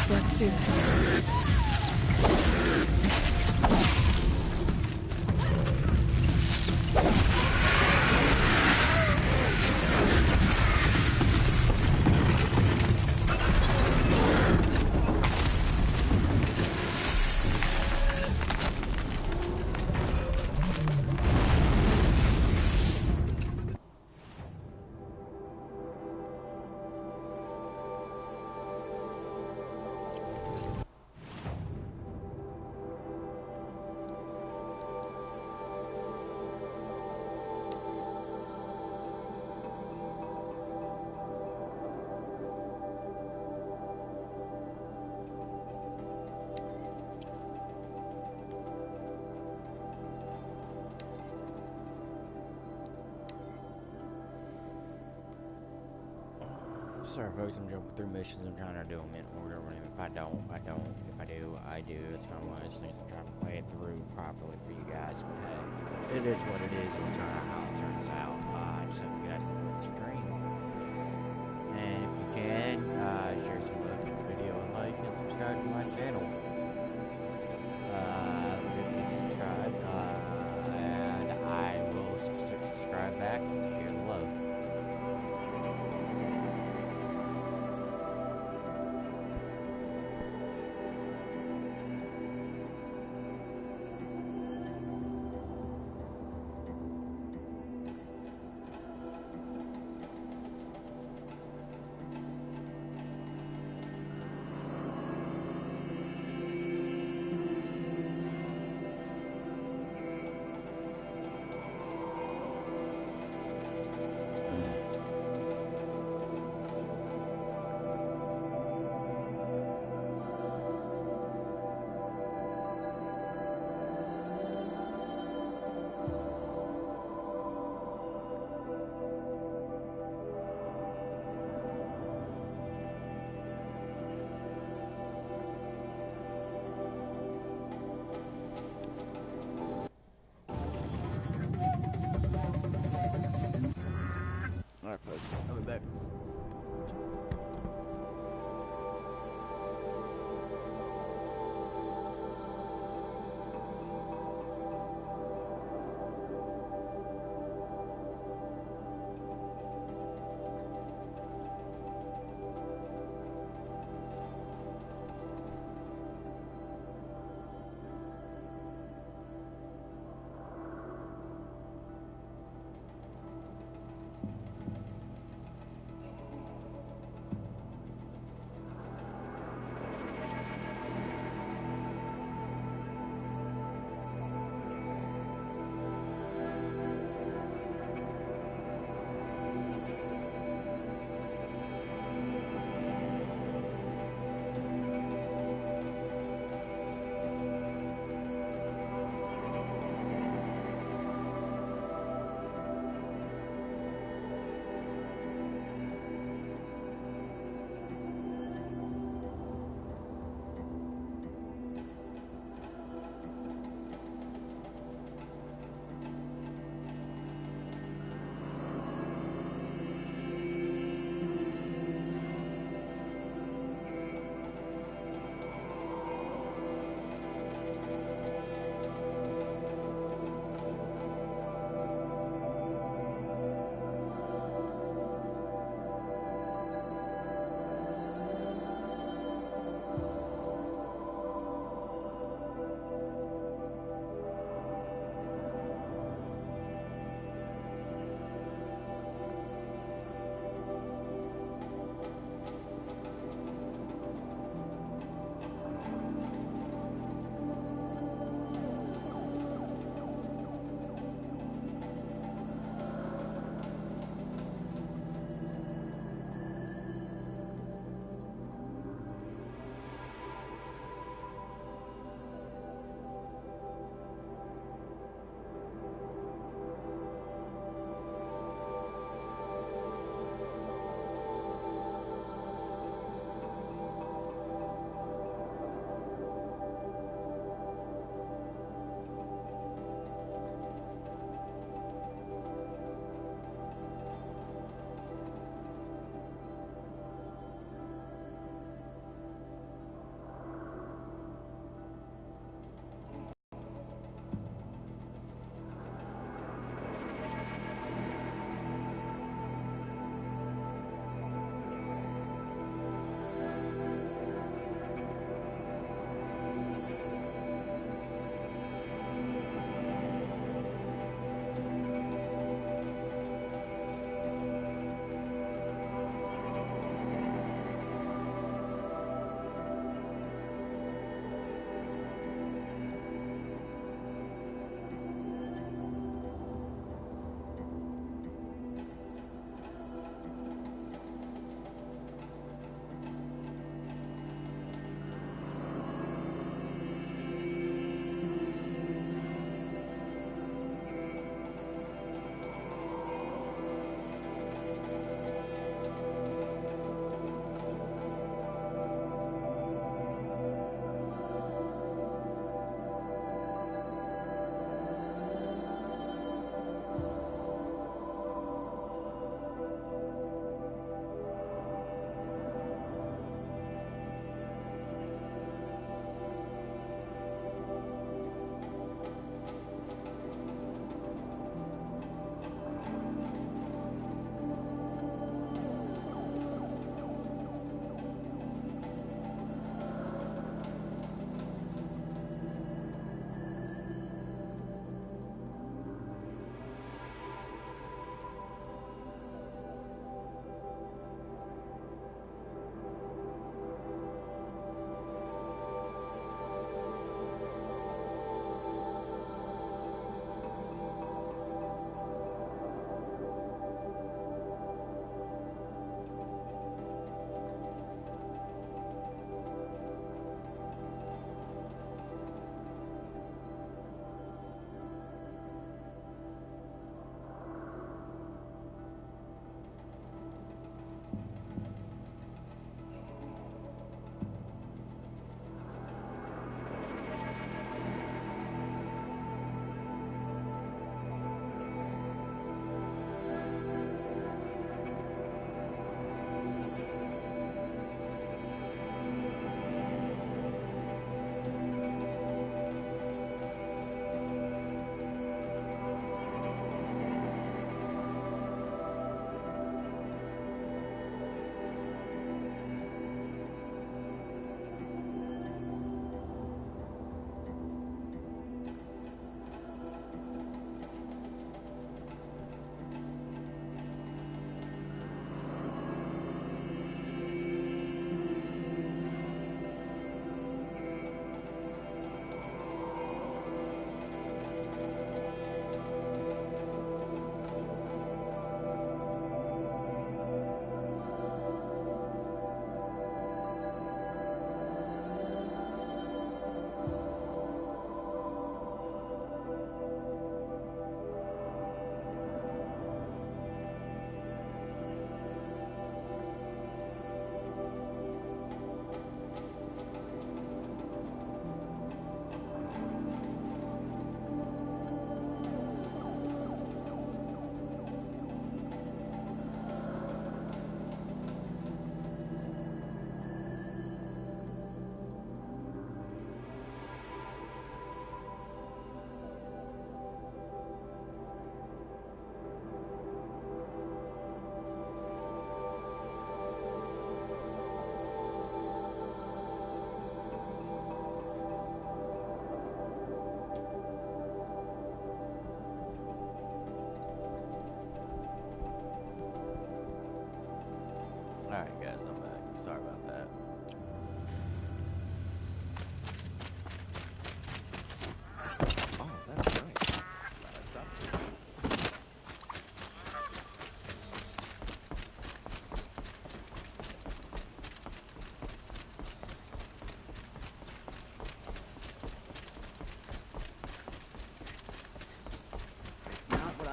Let's do this. Sorry folks, I'm jumping through missions. I'm trying to do them in order. And if I don't, I don't. If I do, I do. It's kind of one of those things. I'm trying to play it through properly for you guys. But hey, it is what it is. We'll turn out how it turns out. I just hope you guys enjoy the stream. And if you can, share some love to the video and like and subscribe to my channel. Give me subscribe. And I will subscribe back and share the love.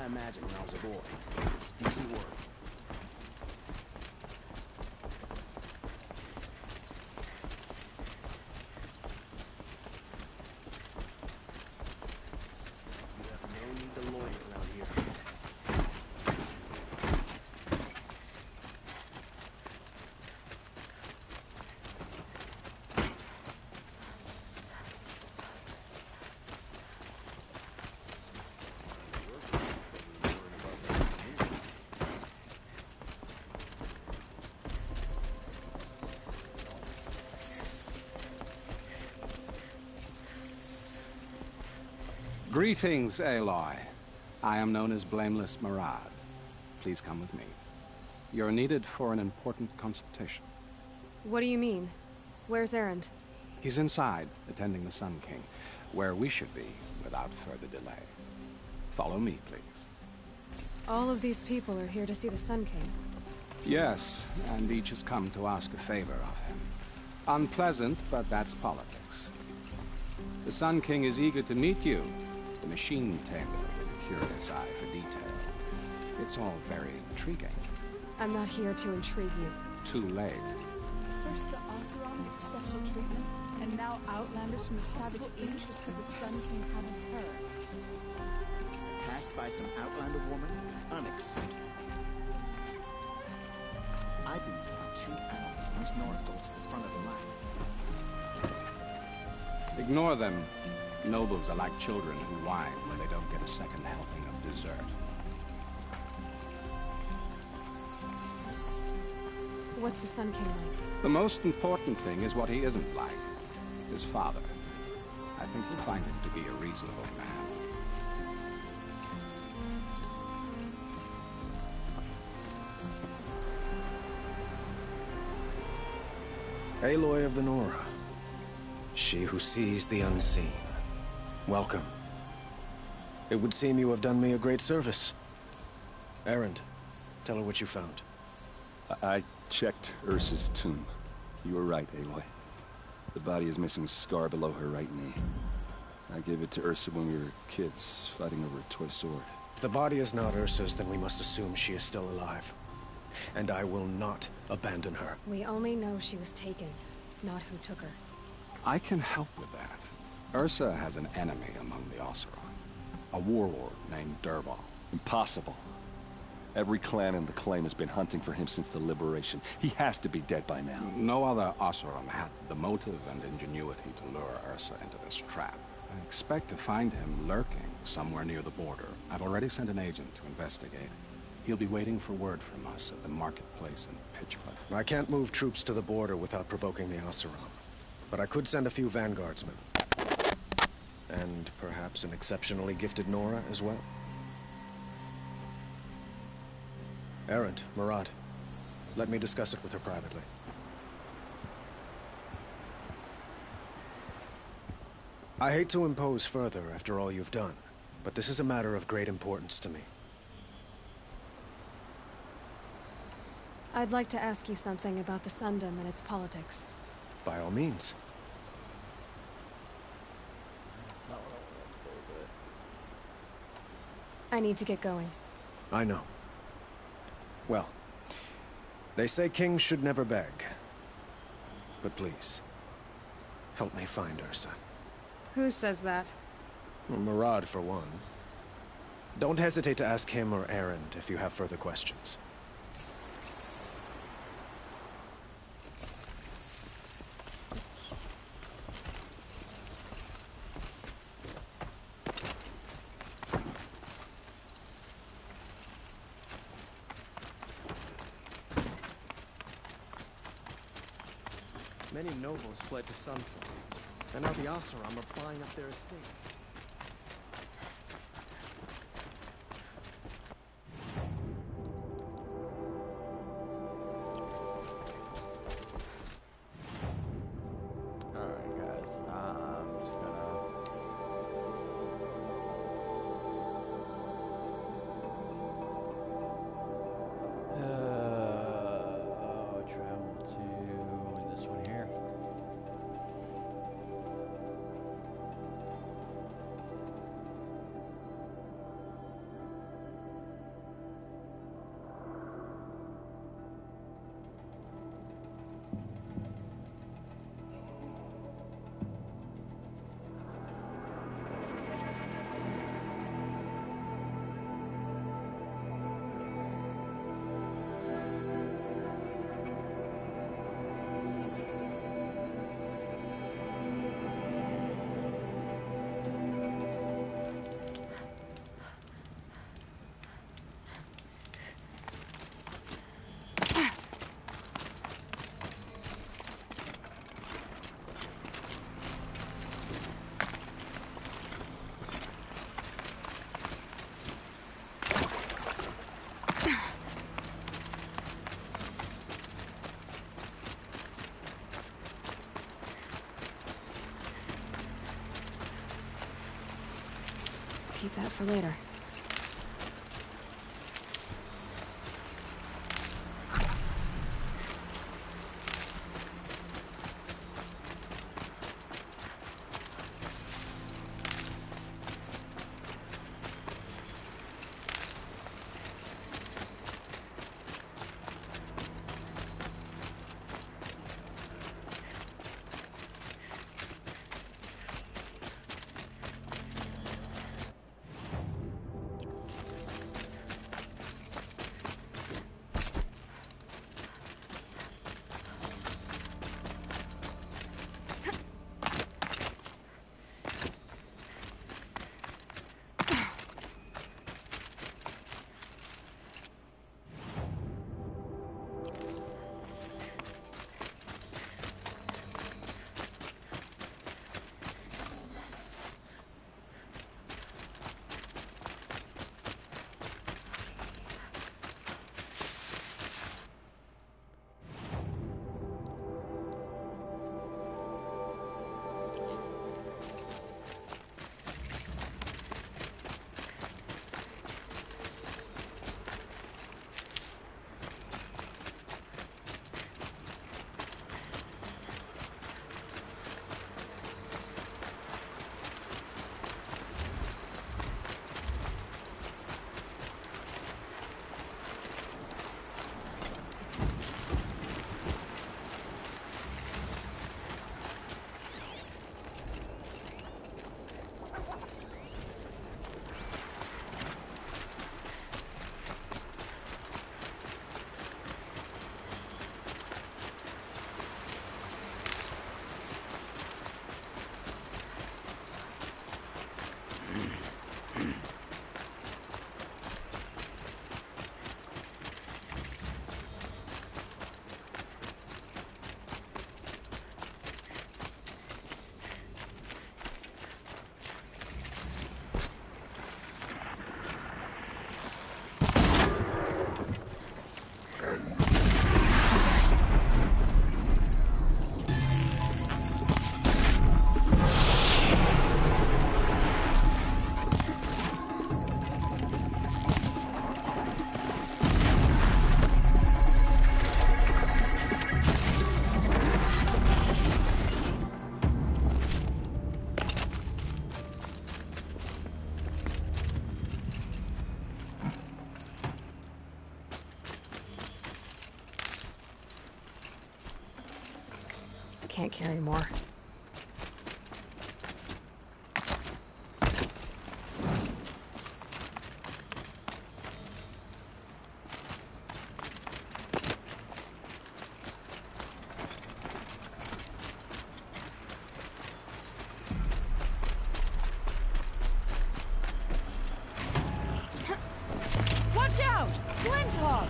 I imagined when I was a boy. It's decent work. You have no need to loiter around here. Greetings, Aloy. I am known as Blameless Murad. Please come with me. You're needed for an important consultation. What do you mean? Where's Erend? He's inside, attending the Sun King, where we should be without further delay. Follow me, please. All of these people are here to see the Sun King. Yes, and each has come to ask a favor of him. Unpleasant, but that's politics. The Sun King is eager to meet you, the machine tailor with a curious eye for detail. It's all very intriguing. I'm not here to intrigue you. Too late. First the Oseram get special treatment, and now Outlanders from the Savage East to the Sun King haven't heard. Passed by some Outlander woman? Unacceptable. I've been here 2 hours. Miss Nora goes to the front of the line. Ignore them. Nobles are like children who whine when they don't get a second helping of dessert. What's the Sun King like? The most important thing is what he isn't like. His father. I think you'll find him to be a reasonable man. Aloy of the Nora. She who sees the unseen. Welcome. It would seem you have done me a great service. Erend, tell her what you found. I checked Ursa's tomb. You were right, Aloy. The body is missing a scar below her right knee. I gave it to Ursa when we were kids, fighting over a toy sword. If the body is not Ursa's, then we must assume she is still alive. And I will not abandon her. We only know she was taken, not who took her. I can help with that. Ursa has an enemy among the Oseram. A warlord named Dervahl. Impossible. Every clan in the claim has been hunting for him since the liberation. He has to be dead by now. No other Oseram had the motive and ingenuity to lure Ursa into this trap. I expect to find him lurking somewhere near the border. I've already sent an agent to investigate. He'll be waiting for word from us at the marketplace in Pitchcliff. I can't move troops to the border without provoking the Oseram. But I could send a few vanguardsmen. And perhaps an exceptionally gifted Nora as well. Erend, Murad, let me discuss it with her privately. I hate to impose further after all you've done, but this is a matter of great importance to me. I'd like to ask you something about the Sundom and its politics. By all means. I need to get going. I know. Well, they say kings should never beg. But please, help me find Ursa. Who says that? Well, Murad, for one. Don't hesitate to ask him or Erend if you have further questions. Many nobles fled to Sunfall, and now the Oseram are buying up their estates. Alright guys, I'm just travel to this one here. keep that for later. Can't carry more. Watch out! Flintlock!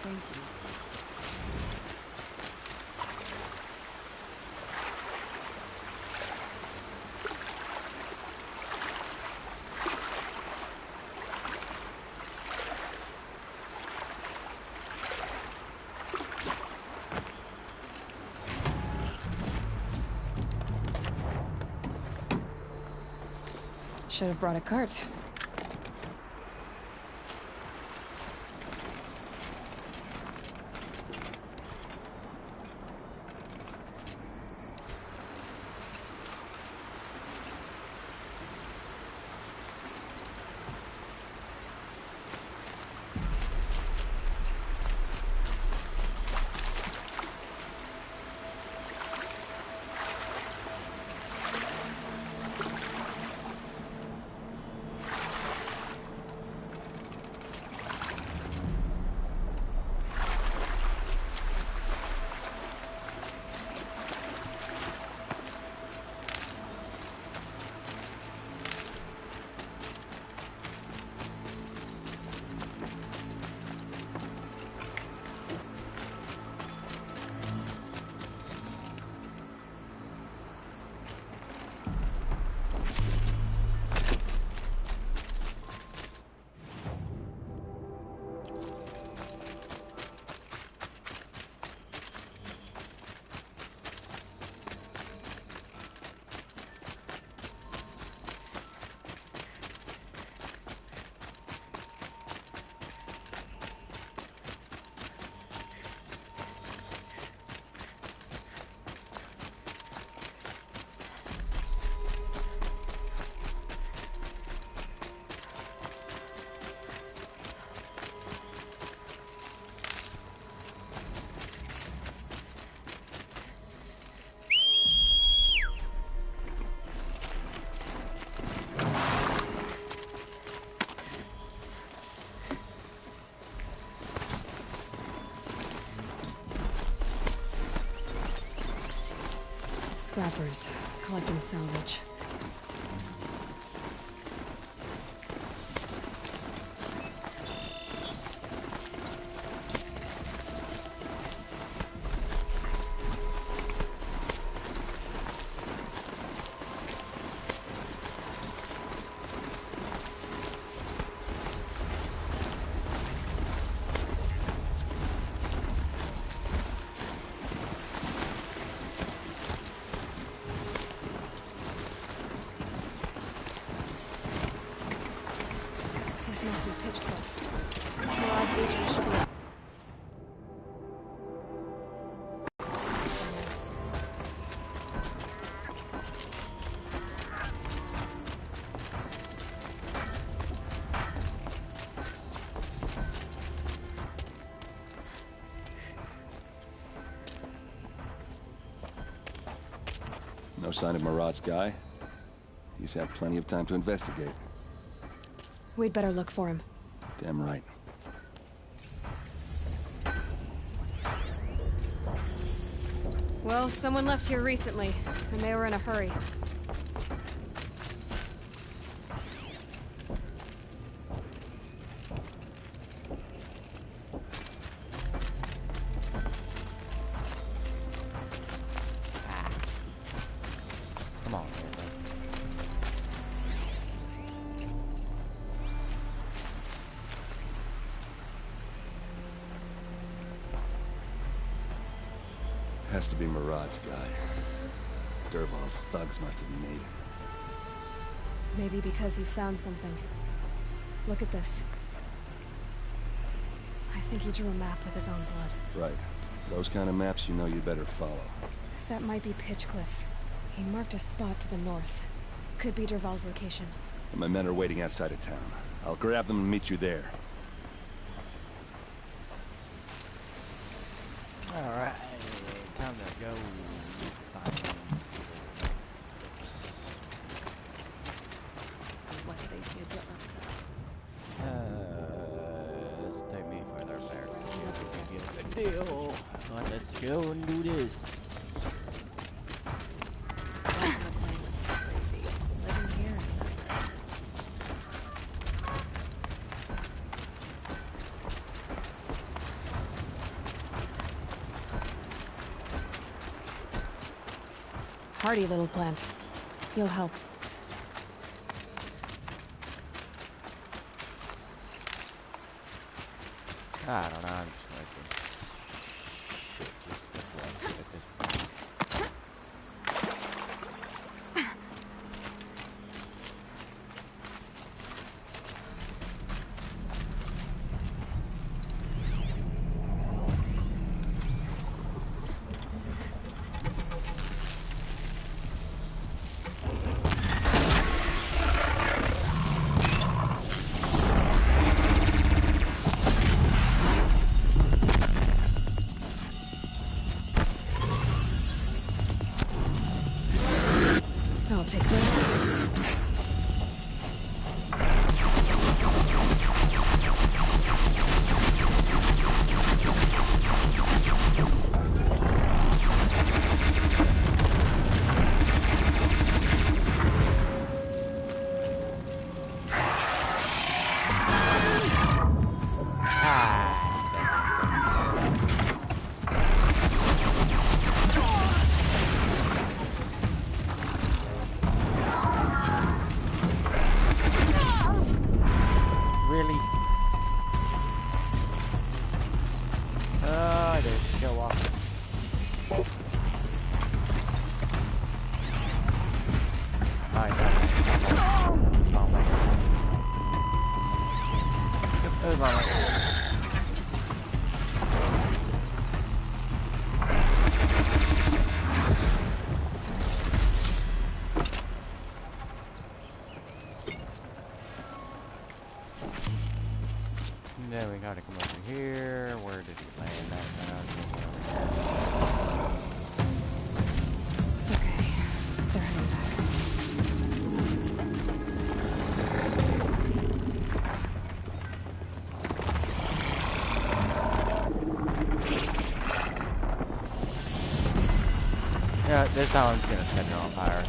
Thank you. Should have brought a cart. Scrappers, collecting salvage. No sign of Marad's guy. He's had plenty of time to investigate. We'd better look for him. Damn right. Well, someone left here recently, and they were in a hurry. Come on, man. Has to be Marad's guy. Dervahl's thugs must have made it. Maybe because you found something. Look at this. I think he drew a map with his own blood. Right. Those kind of maps you know you better follow. That might be Pitchcliff. He marked a spot to the north. Could be Dervahl's location. My men are waiting outside of town. I'll grab them and meet you there. Alright, time to go find some. What do they do to This will take me further back. See if we can get a good deal. But let's go and do this. hardy little plant. You'll help. I don't know, I'm just going to shit this way at this point. I'll take this. Really? There's go off. My God. Oh my God. Oh my God. Then we gotta come over here. Where did he land that? Okay, they're heading back. Yeah, this time I'm just gonna set it on fire.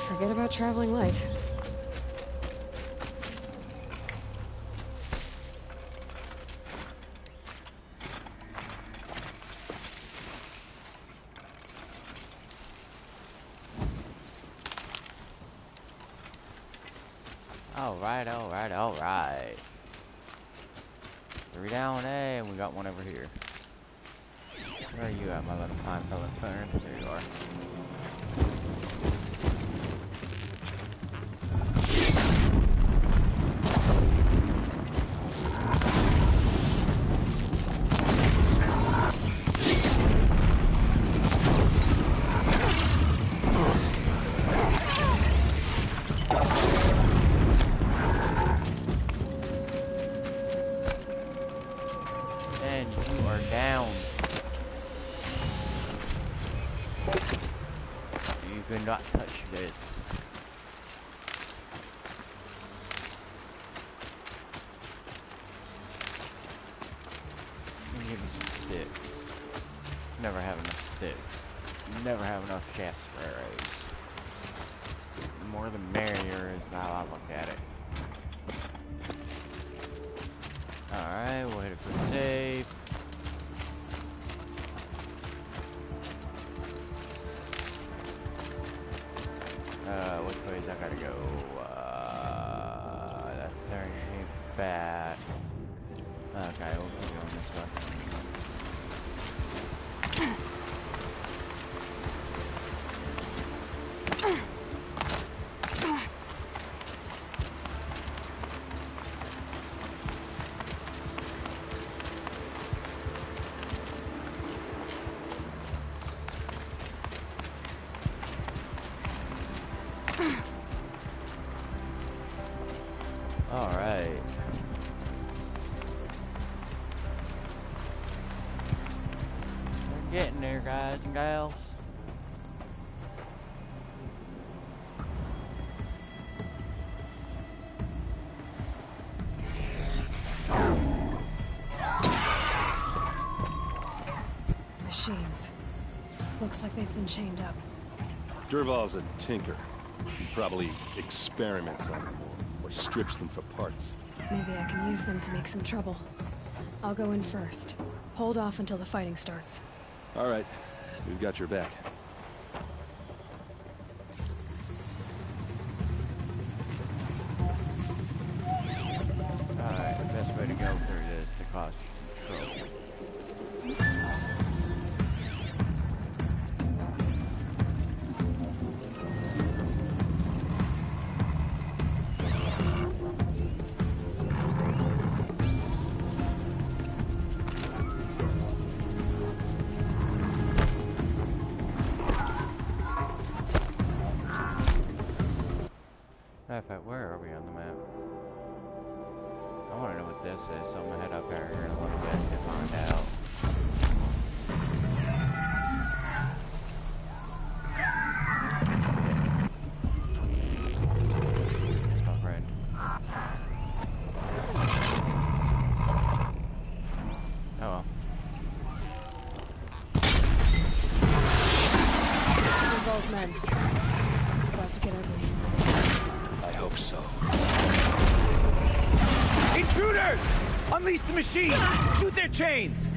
Forget about traveling light. Alright, alright, alright. 3 down, hey, and we got one over here. Where are you at, my little pine pellet fern? There you are. And you are down. You cannot touch this. Let me give you some sticks. Never have enough sticks. Never have enough shafts for arrows. The more the merrier is how I look at it. Alright, we'll hit a quick save. Which way is I gotta go? That's very bad. Okay, we'll keep going this way. Alright. We're getting there, guys and gals. Looks like they've been chained up. Dervahl's a tinker. He probably experiments on them or strips them for parts. Maybe I can use them to make some trouble. I'll go in first. Hold off until the fighting starts. All right. We've got your back. Alright, the best way to go through this to cause control. Matter of fact, where are we on the map? I want to know what this is, so I'm gonna head up here in a little bit to find out. My friend. Oh well. Dervahl's men. It's about to get ugly. I hope so. Intruders! Unleash the machine! Shoot their chains!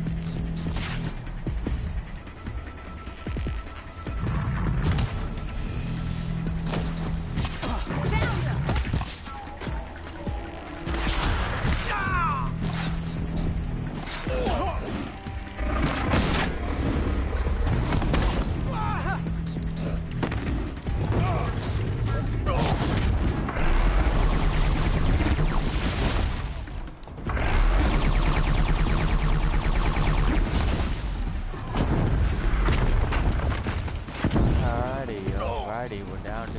Alrighty, we're down to...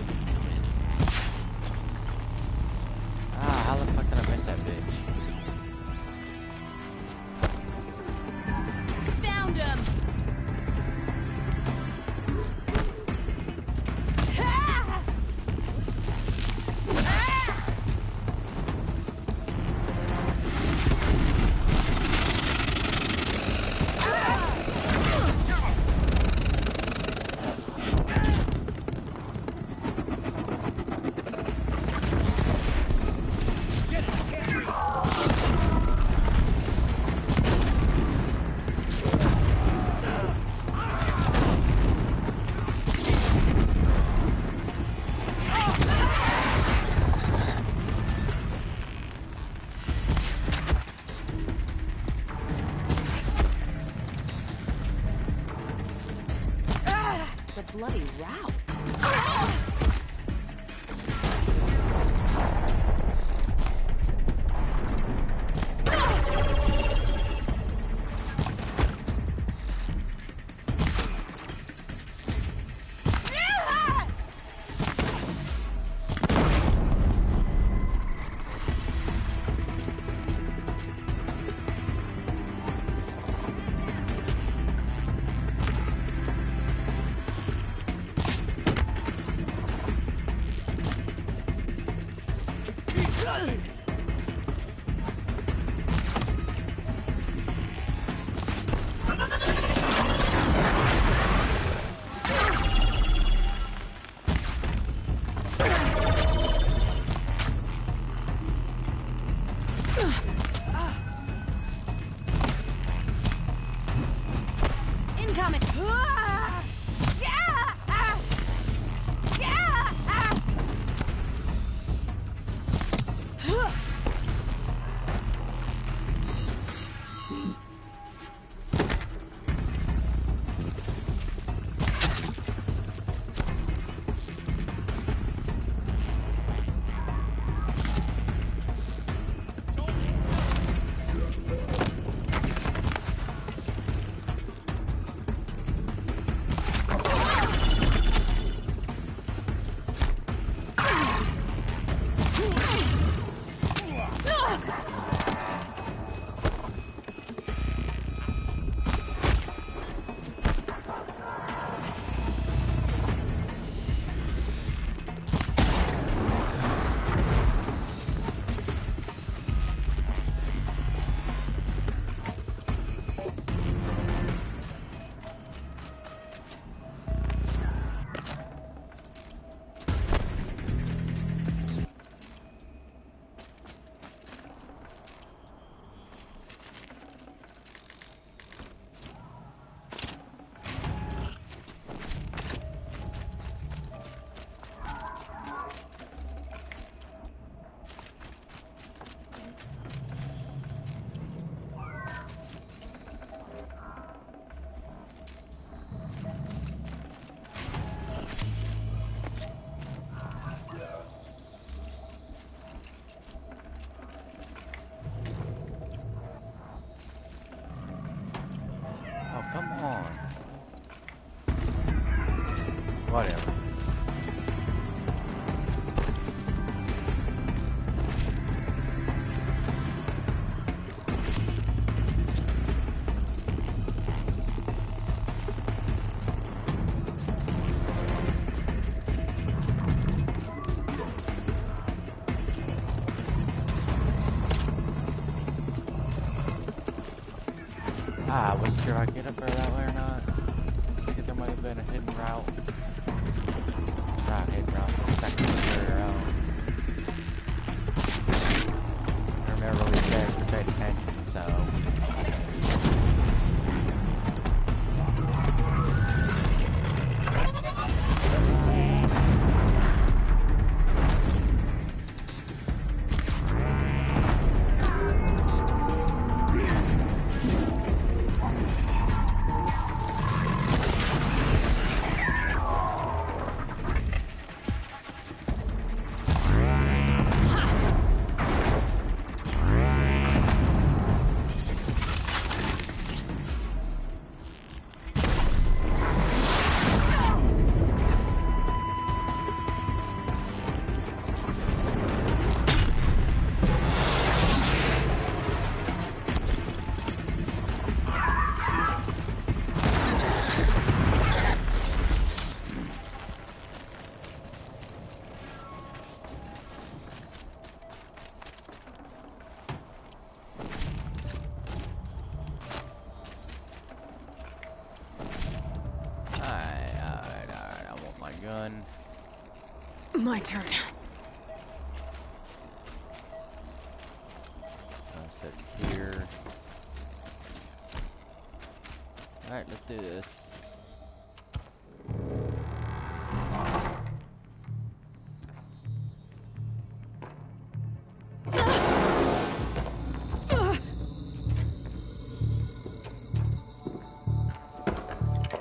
Ah, how the fuck did I miss that bitch? Found him! Bloody route. Whatever. I wasn't sure if I could get up there that way or not. I think there might have been a hidden route. Not a hidden route, but a secondary route. I remember we said to pay attention, so... Gun. My turn. I'll sit here. Alright, let's do this.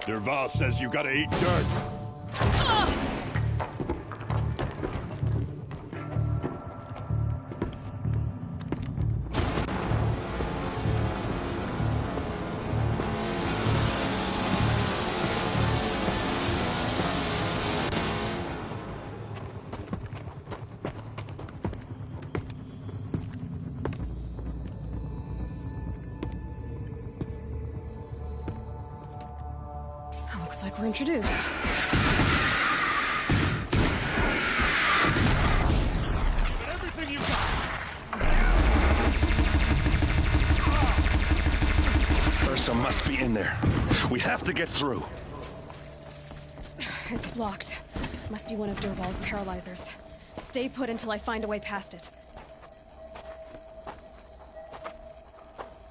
Derval says you gotta eat dirt. Looks like we're introduced. Everything you got. Ursa must be in there. We have to get through. It's blocked. Must be one of Derval's paralyzers. Stay put until I find a way past it.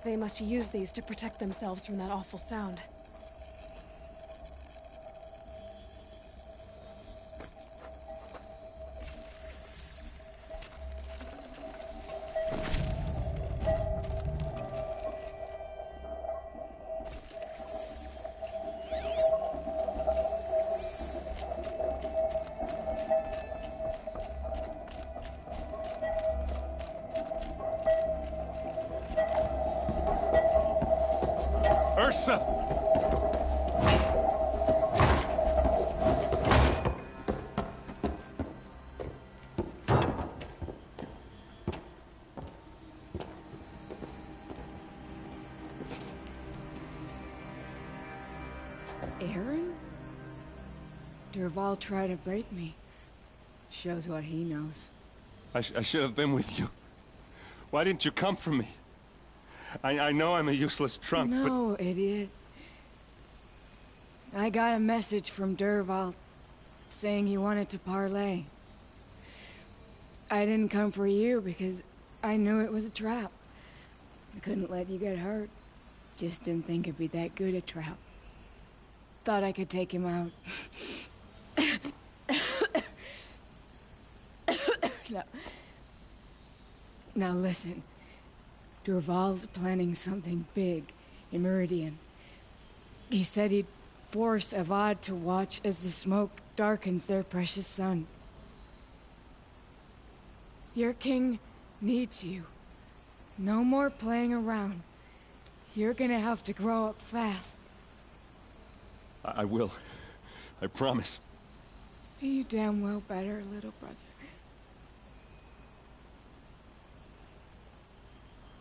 They must use these to protect themselves from that awful sound. Ursa! Aaron? Derval tried to break me. Shows what he knows. I should have been with you. Why didn't you come for me? I know I'm a useless trunk, but... No, idiot. I got a message from Derval saying he wanted to parlay. I didn't come for you because I knew it was a trap. I couldn't let you get hurt. Just didn't think it'd be that good a trap. Thought I could take him out. Now listen. Derval's planning something big in Meridian. He said he'd force Avad to watch as the smoke darkens their precious sun. Your king needs you. No more playing around. You're gonna have to grow up fast. I will. I promise. You damn well better, little brother.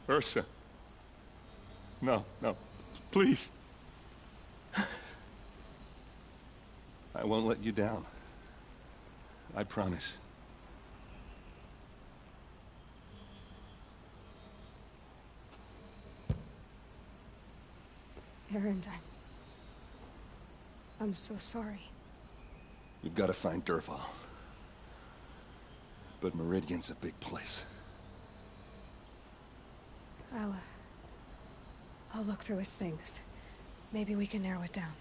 Ursa. No, no. Please. I won't let you down. I promise. Erend, I'm so sorry. We've got to find Dervahl. But Meridian's a big place. I'll look through his things. Maybe we can narrow it down.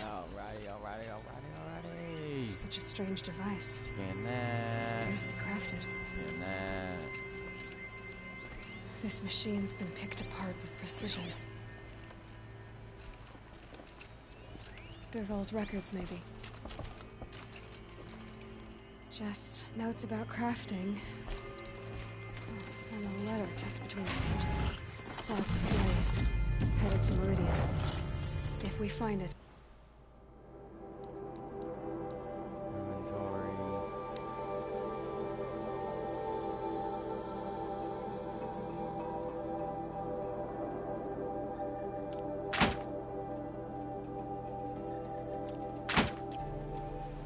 Alrighty. Such a strange device. Scan that. It's beautifully crafted. Scan that. This machine's been picked apart with precision. Dervahl's records, maybe. Just notes about crafting. Oh, and a letter tucked between the pages. Lots of blades. Headed to Meridian. If we find it.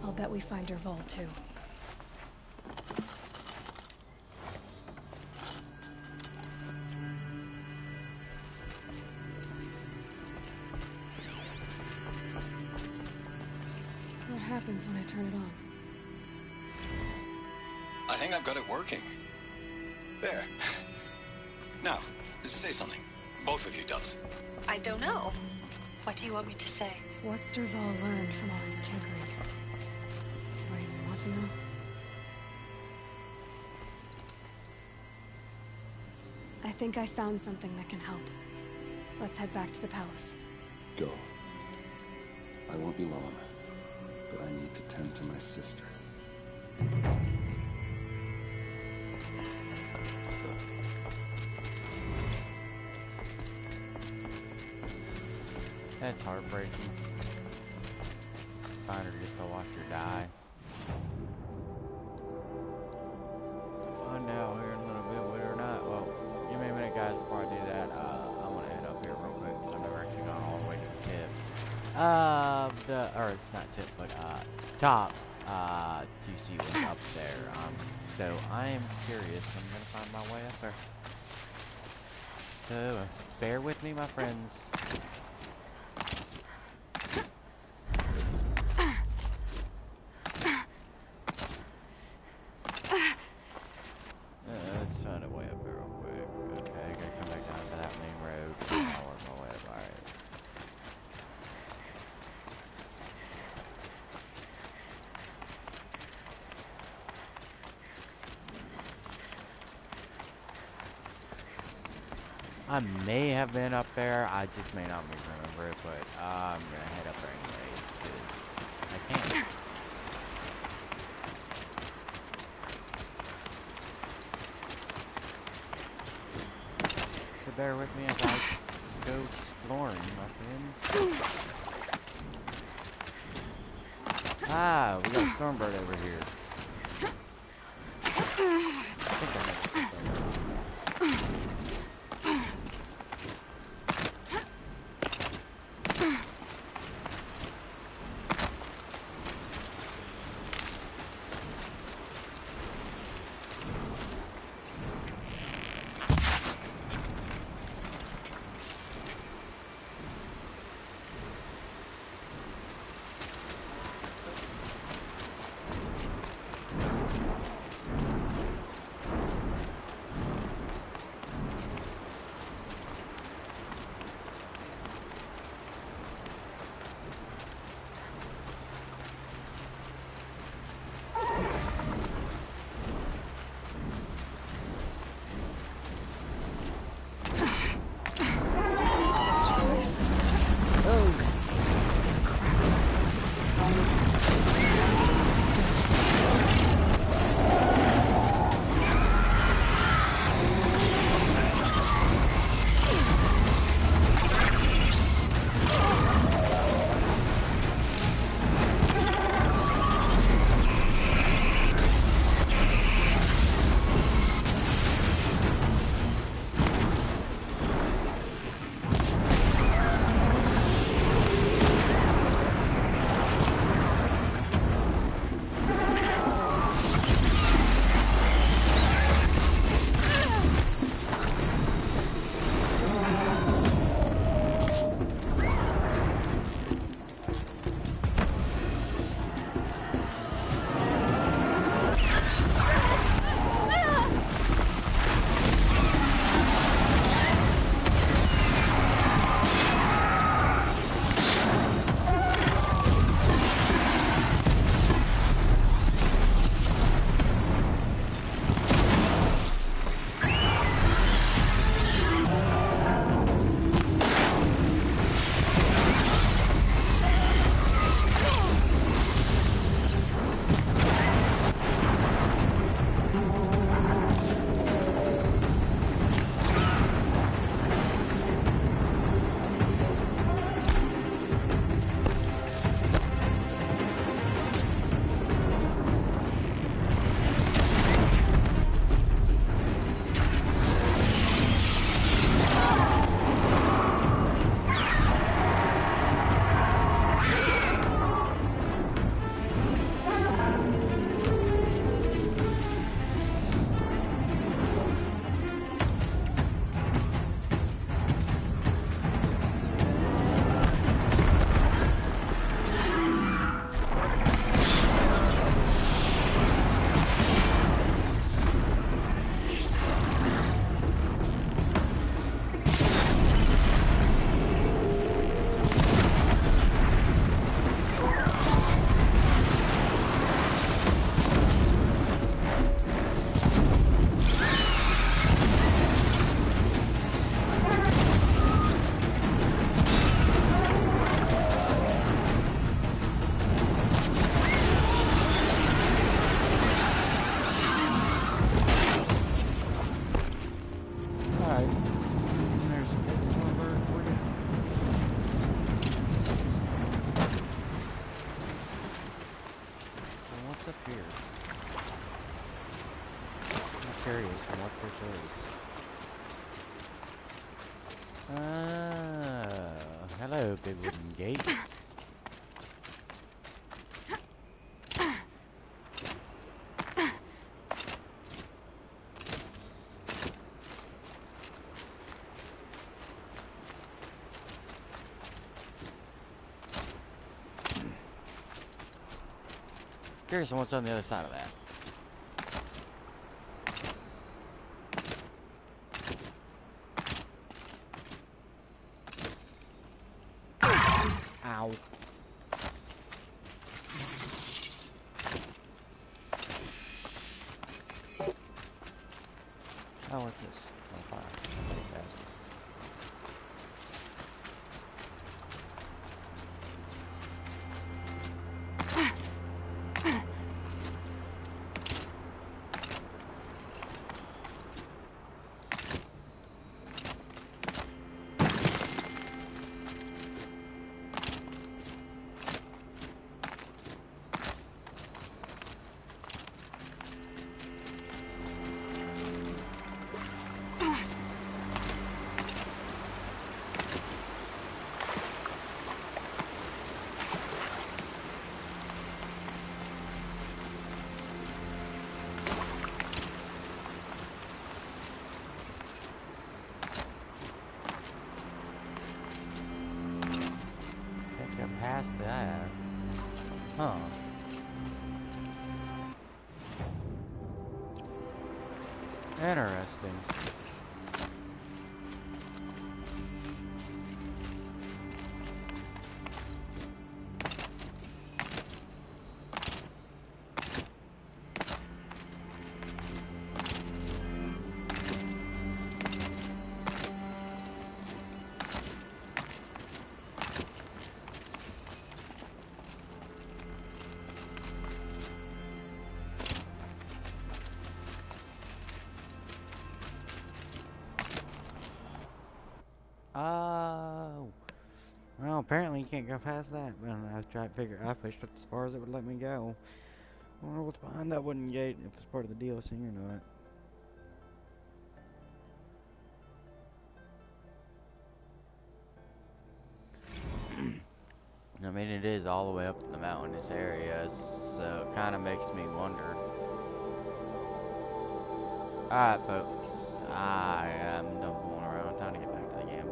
I'll bet we find Dervahl too. What happens when I turn it on? I think I've got it working. There. Now, say something. Both of you, Doves. I don't know. What do you want me to say? What's Dervahl learned from all his tinkering? Do I even want to know? I think I found something that can help. Let's head back to the palace. Go. I won't be long, but I need to tend to my sister. That's heartbreaking. Find her just to watch her die. Find out here in a little bit whether or not. Well, give me a minute, guys, before I do that. I want to head up here real quick because I've never actually gone all the way to the tip. Or not tip, but top. To see what's up there. So I am curious. I'm gonna find my way up there. So bear with me, my friends. Let's find a way up here real quick. Okay, I gotta come back down to that main road. I'll work my way up. Alright. I may have been up there, I just may not remember it, but I'm gonna head up there anyway, because I can. So bear with me as I go exploring, my friends. Ah, we got a Stormbird over here. I think I know this. Hello, big wooden gate. Curious on what's on the other side of that. Ow. Oh, what's this? On fire. Okay. Past that. Huh. Interesting. Oh. Well, apparently you can't go past that. Well, I was trying to figure. I pushed up as far as it would let me go. I wonder what's behind that wooden gate, if it's part of the DLC or not. I mean, it is all the way up in the mountainous area, so it kind of makes me wonder. Alright, folks. I am done fooling around. Time to get back to the game.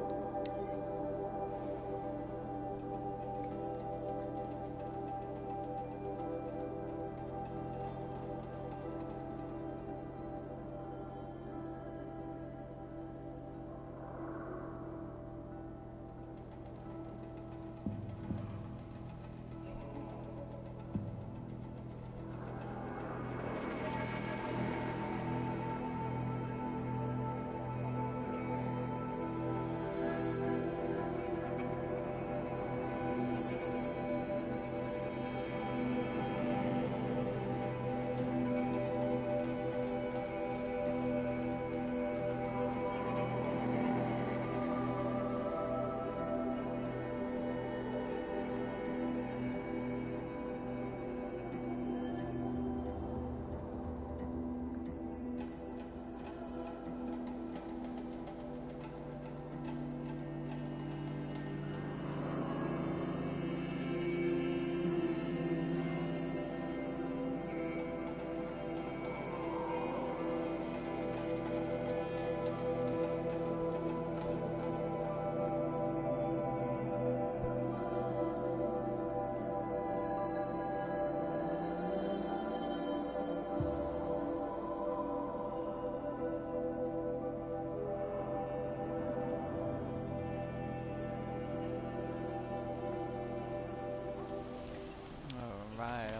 Alright.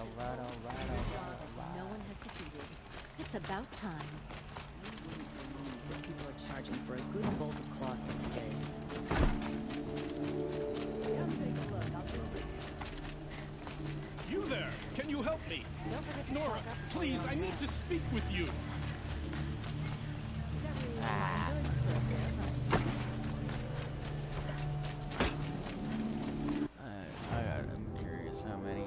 No one has defeated. It's about time. People are charging for a good bolt of cloth these days. You there! Can you help me? Nora, please, I need to speak with you. I'm curious how many.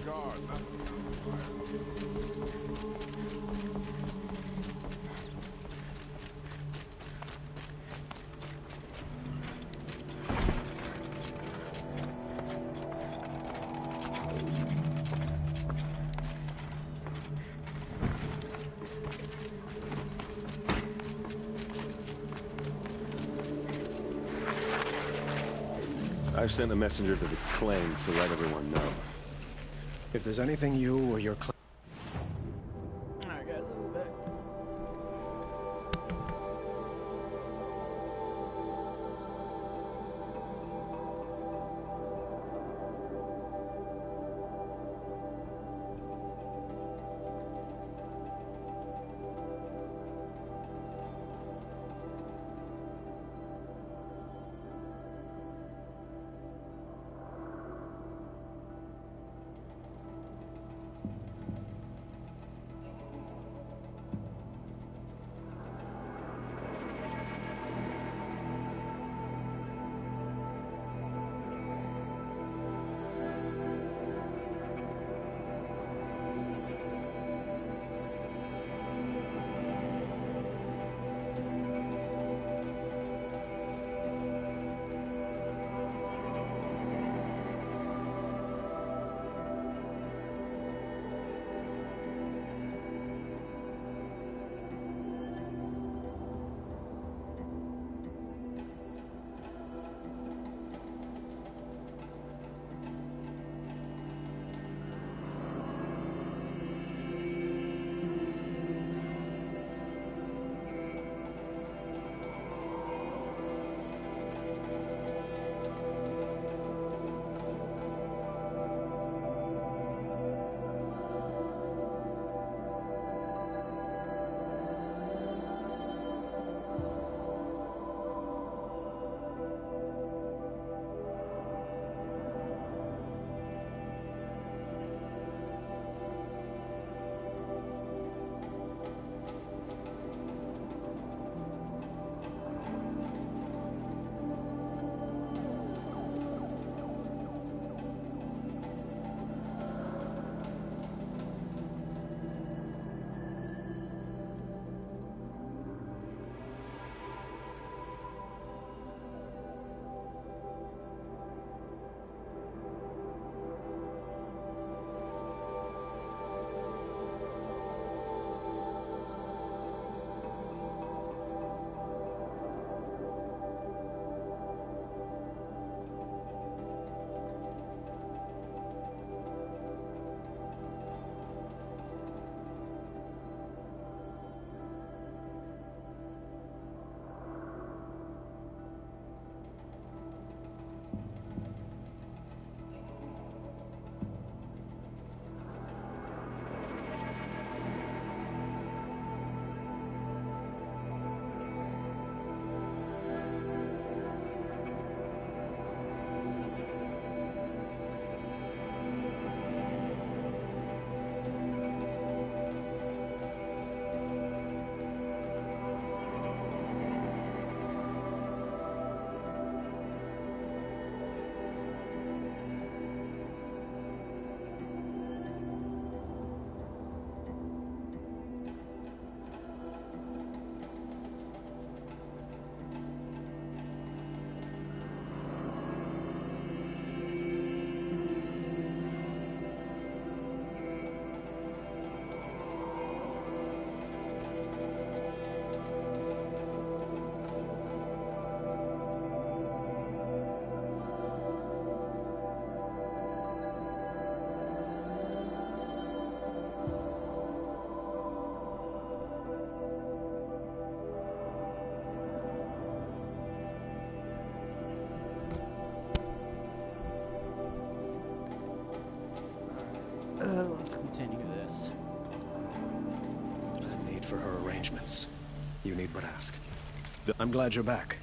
guard, not I've sent a messenger to the claim to let everyone know. If there's anything you or your clan... Alright guys, I'll be back. Let's continue this. A need for her arrangements. You need but ask. I'm glad you're back.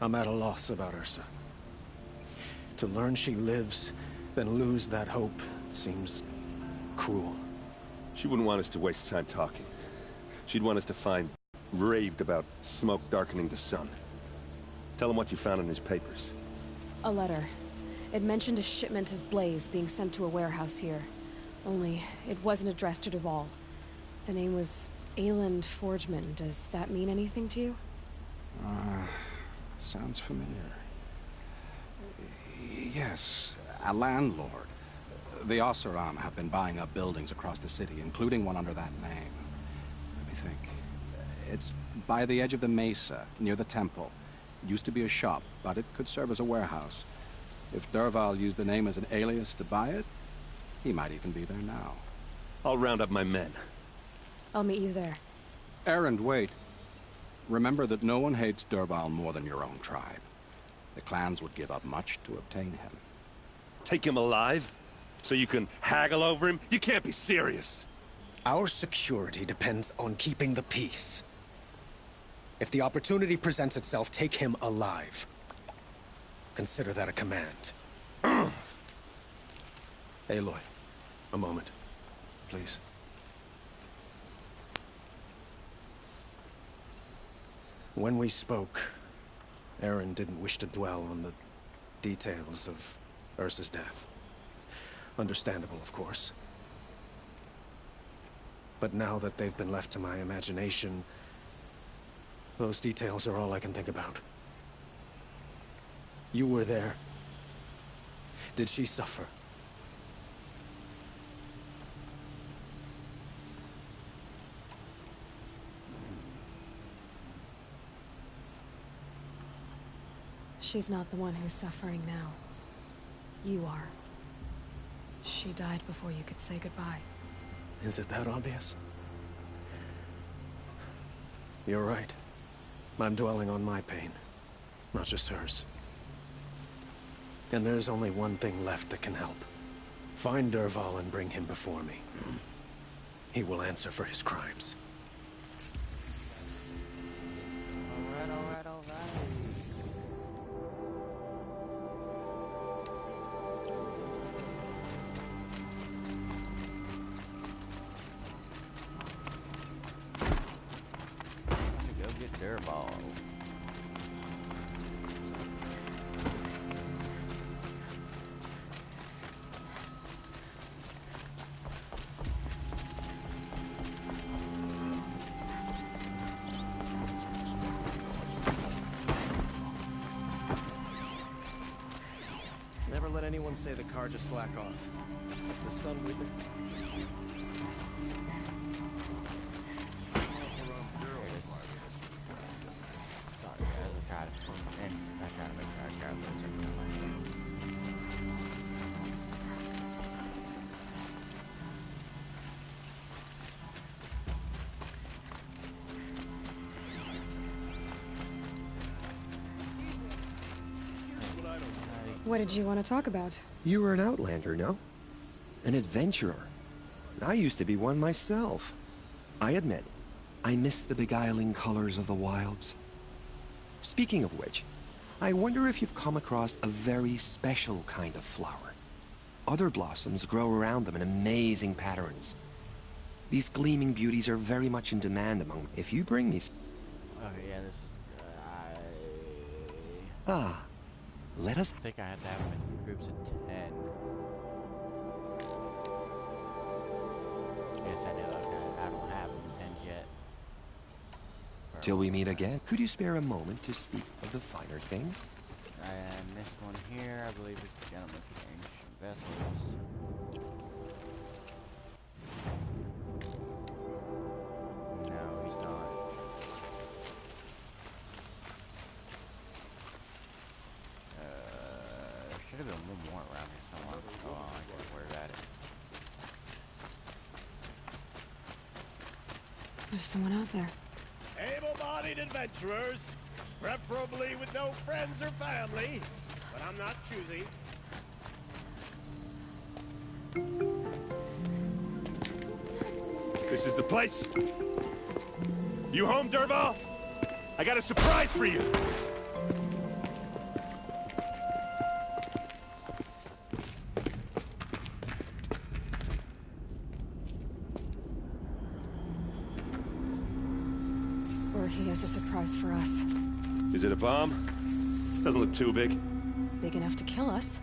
I'm at a loss about her son. To learn she lives, then lose that hope, seems cruel. She wouldn't want us to waste time talking. She'd want us to find... raved about smoke darkening the sun. Tell him what you found in his papers. A letter. It mentioned a shipment of blaze being sent to a warehouse here. Only, it wasn't addressed to Dervahl. The name was Ayland Forgeman. Does that mean anything to you? Sounds familiar. Yes, a landlord. The Oseram have been buying up buildings across the city, including one under that name. Let me think. It's by the edge of the mesa, near the temple. It used to be a shop, but it could serve as a warehouse. If Dervahl used the name as an alias to buy it, he might even be there now. I'll round up my men. I'll meet you there. Erend, wait. Remember that no one hates Dervahl more than your own tribe. The clans would give up much to obtain him. Take him alive? So you can haggle over him? You can't be serious. Our security depends on keeping the peace. If the opportunity presents itself, take him alive. Consider that a command. Aloy, a moment, please. When we spoke, Erend didn't wish to dwell on the details of Ursa's death. Understandable, of course. But now that they've been left to my imagination, those details are all I can think about. You were there. Did she suffer? She's not the one who's suffering now. You are. She died before you could say goodbye. Is it that obvious? You're right. I'm dwelling on my pain, not just hers. And there's only one thing left that can help. Find Dervahl and bring him before me. He will answer for his crimes. Alright. Go get Dervahl. Never let anyone say the car just slack off. Is the sun with it? Sorry guys, I tried to make sure I got those everything in my hand. What did you want to talk about? You were an outlander, no? An adventurer. I used to be one myself. I admit, I miss the beguiling colors of the wilds. Speaking of which, I wonder if you've come across a very special kind of flower. Other blossoms grow around them in amazing patterns. These gleaming beauties are very much in demand among them. If you bring me... Okay, yeah, this was... Ah, let us... I think I had to have them in groups of 10. Yes, I do. Okay, I don't have them in 10 yet. Till we meet again, could you spare a moment to speak of the finer things? And this one here, I believe it's Gentleman of the Ancient Vessels. No, he's not. There should have been one more around here somewhere. Oh, I guess where that is. There's someone out there. Able-bodied adventurers, preferably with no friends or family, but I'm not choosy. This is the place. You home, Dervahl? I got a surprise for you. Or he has a surprise for us. Is it a bomb? Doesn't look too big. big enough to kill us.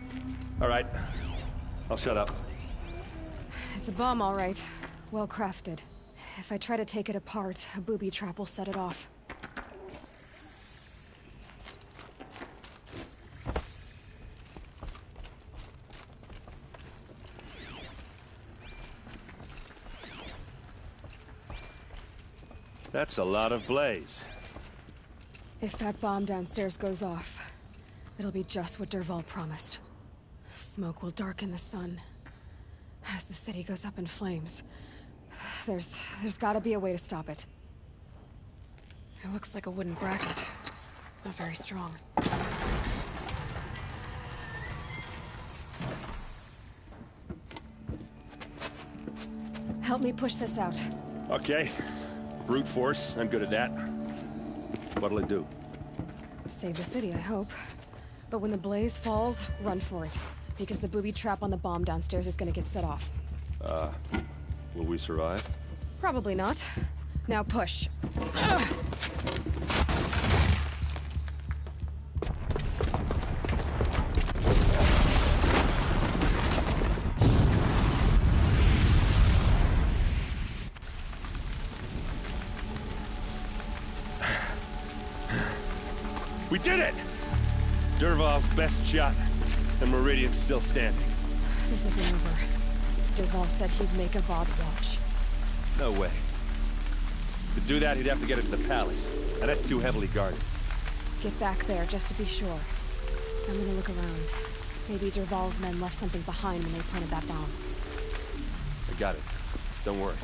All right. I'll shut up. It's a bomb, all right. Well crafted. If I try to take it apart, a booby trap will set it off. That's a lot of blaze. If that bomb downstairs goes off, it'll be just what Dervahl promised. Smoke will darken the sun. As the city goes up in flames, there's gotta be a way to stop it. It looks like a wooden bracket. Not very strong. Help me push this out. Okay. Brute force, I'm good at that. What'll it do? Save the city, I hope. But when the blaze falls, run for it. Because the booby trap on the bomb downstairs is gonna get set off. Will we survive? Probably not. Now push. We did it! Dervahl's best shot, and Meridian's still standing. This isn't over. Dervahl said he'd make Avad watch. No way. To do that, he'd have to get into the palace, and that's too heavily guarded. Get back there, just to be sure. I'm gonna look around. Maybe Dervahl's men left something behind when they planted that bomb. I got it. Don't worry.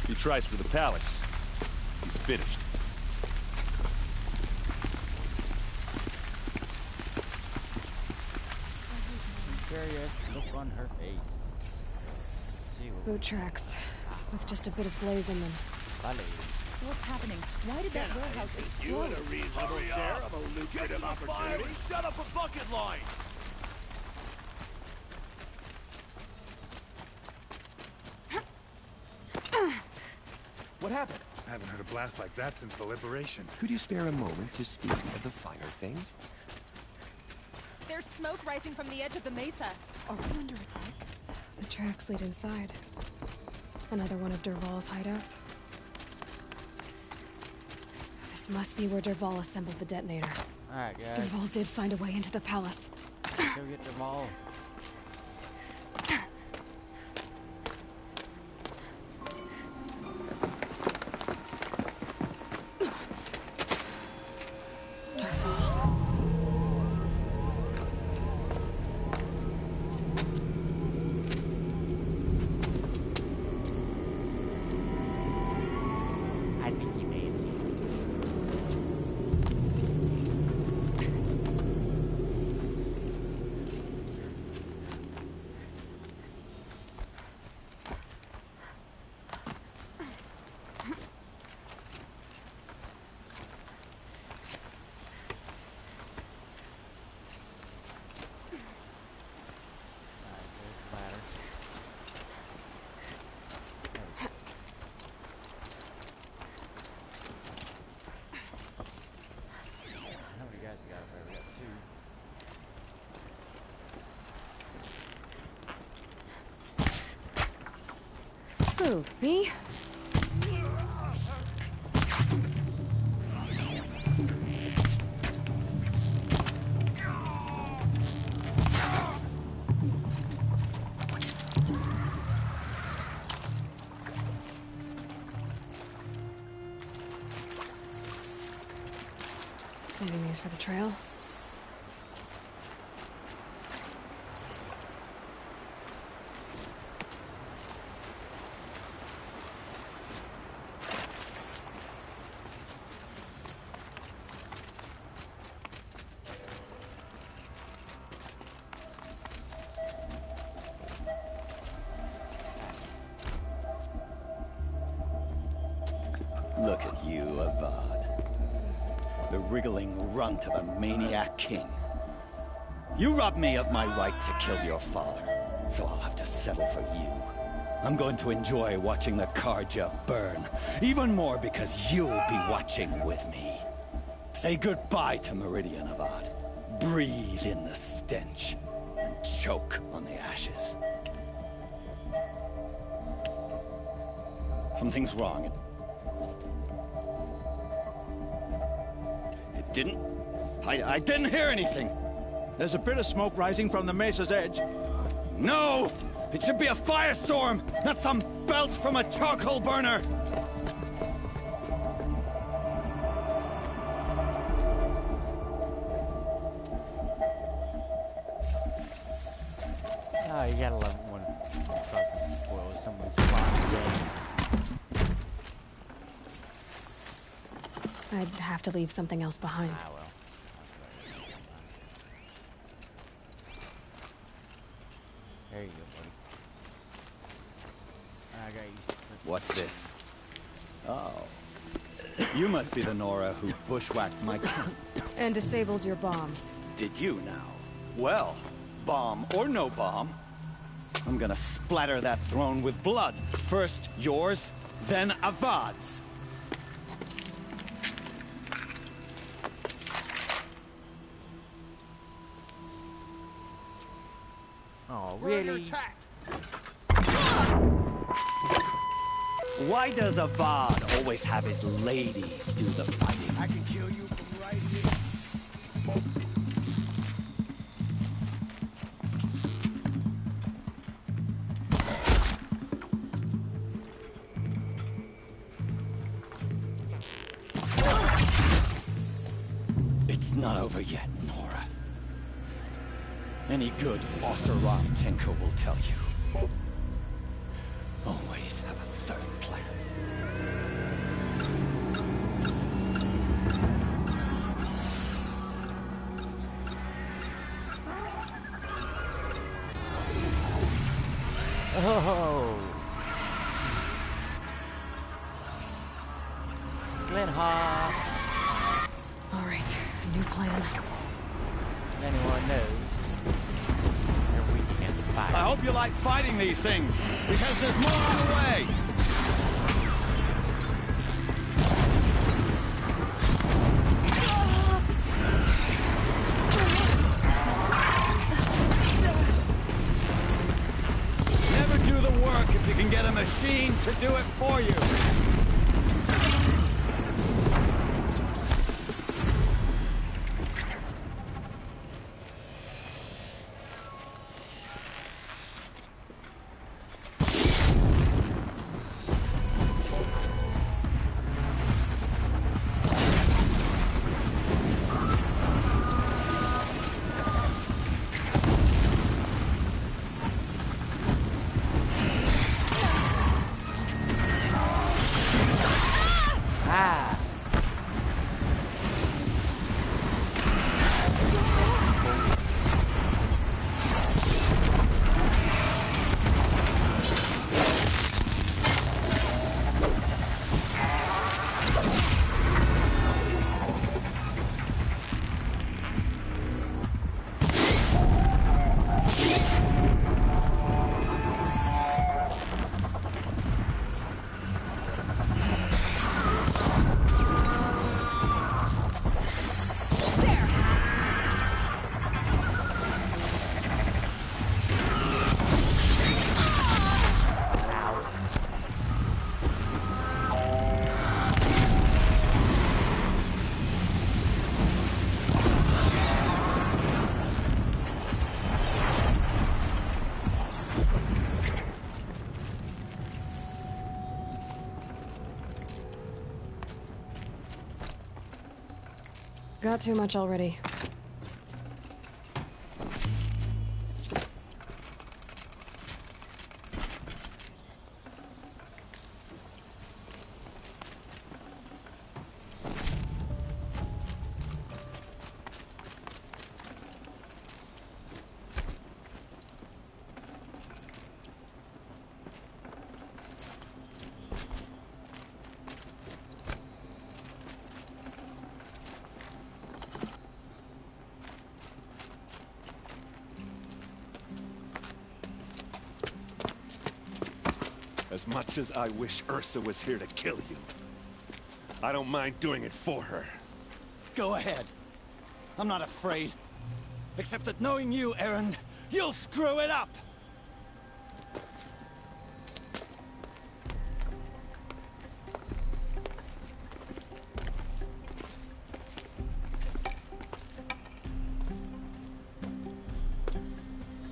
If he tries for the palace, he's finished. Curious look on her face. Boot tracks, with just a bit of blaze in them. Funny. What's happening? Why did that warehouse explode? You had a reasonable share of a lucrative opportunity. Shut up a bucket line! What happened? I haven't heard a blast like that since the liberation. Could you spare a moment to speak of the finer things? There's smoke rising from the edge of the mesa. Are we under attack? The tracks lead inside. Another one of Dervahl's hideouts. This must be where Dervahl assembled the detonator. Alright, guys. Dervahl did find a way into the palace. Go get Dervahl. Who, me? Saving these for the trail. Look at you, Avad. The wriggling runt of a maniac king. You robbed me of my right to kill your father, so I'll have to settle for you. I'm going to enjoy watching the Karja burn, even more because you'll be watching with me. Say goodbye to Meridian, Avad. breathe in the stench and choke on the ashes. Something's wrong. It didn't... I didn't hear anything. There's a bit of smoke rising from the mesa's edge. No! It should be a firestorm, not some belch from a charcoal burner! Oh, you gotta love it when fucking spoils someone's fun game. I'd have to leave something else behind. Ah, well. There you go, buddy. I got you. What's this? Oh. You must be the Nora who bushwhacked my king. And disabled your bomb. Did you now? Well, bomb or no bomb, I'm gonna splatter that throne with blood. First yours, then Avad's. Oh, really? Why does Avad always have his ladies do the fighting? I can kill you from right here. It's not over yet, Nora. Any good Oseram tinker will tell you. Always have a third plan. Oh! Glenhawk! Alright, new plan. Anyone knows, they're weak against fire. I hope you like fighting these things, because there's more on the way! Never do the work if you can get a machine to do it for you! Got too much already. As much as I wish Ursa was here to kill you, I don't mind doing it for her. Go ahead. I'm not afraid. Except that knowing you, Erend, you'll screw it up!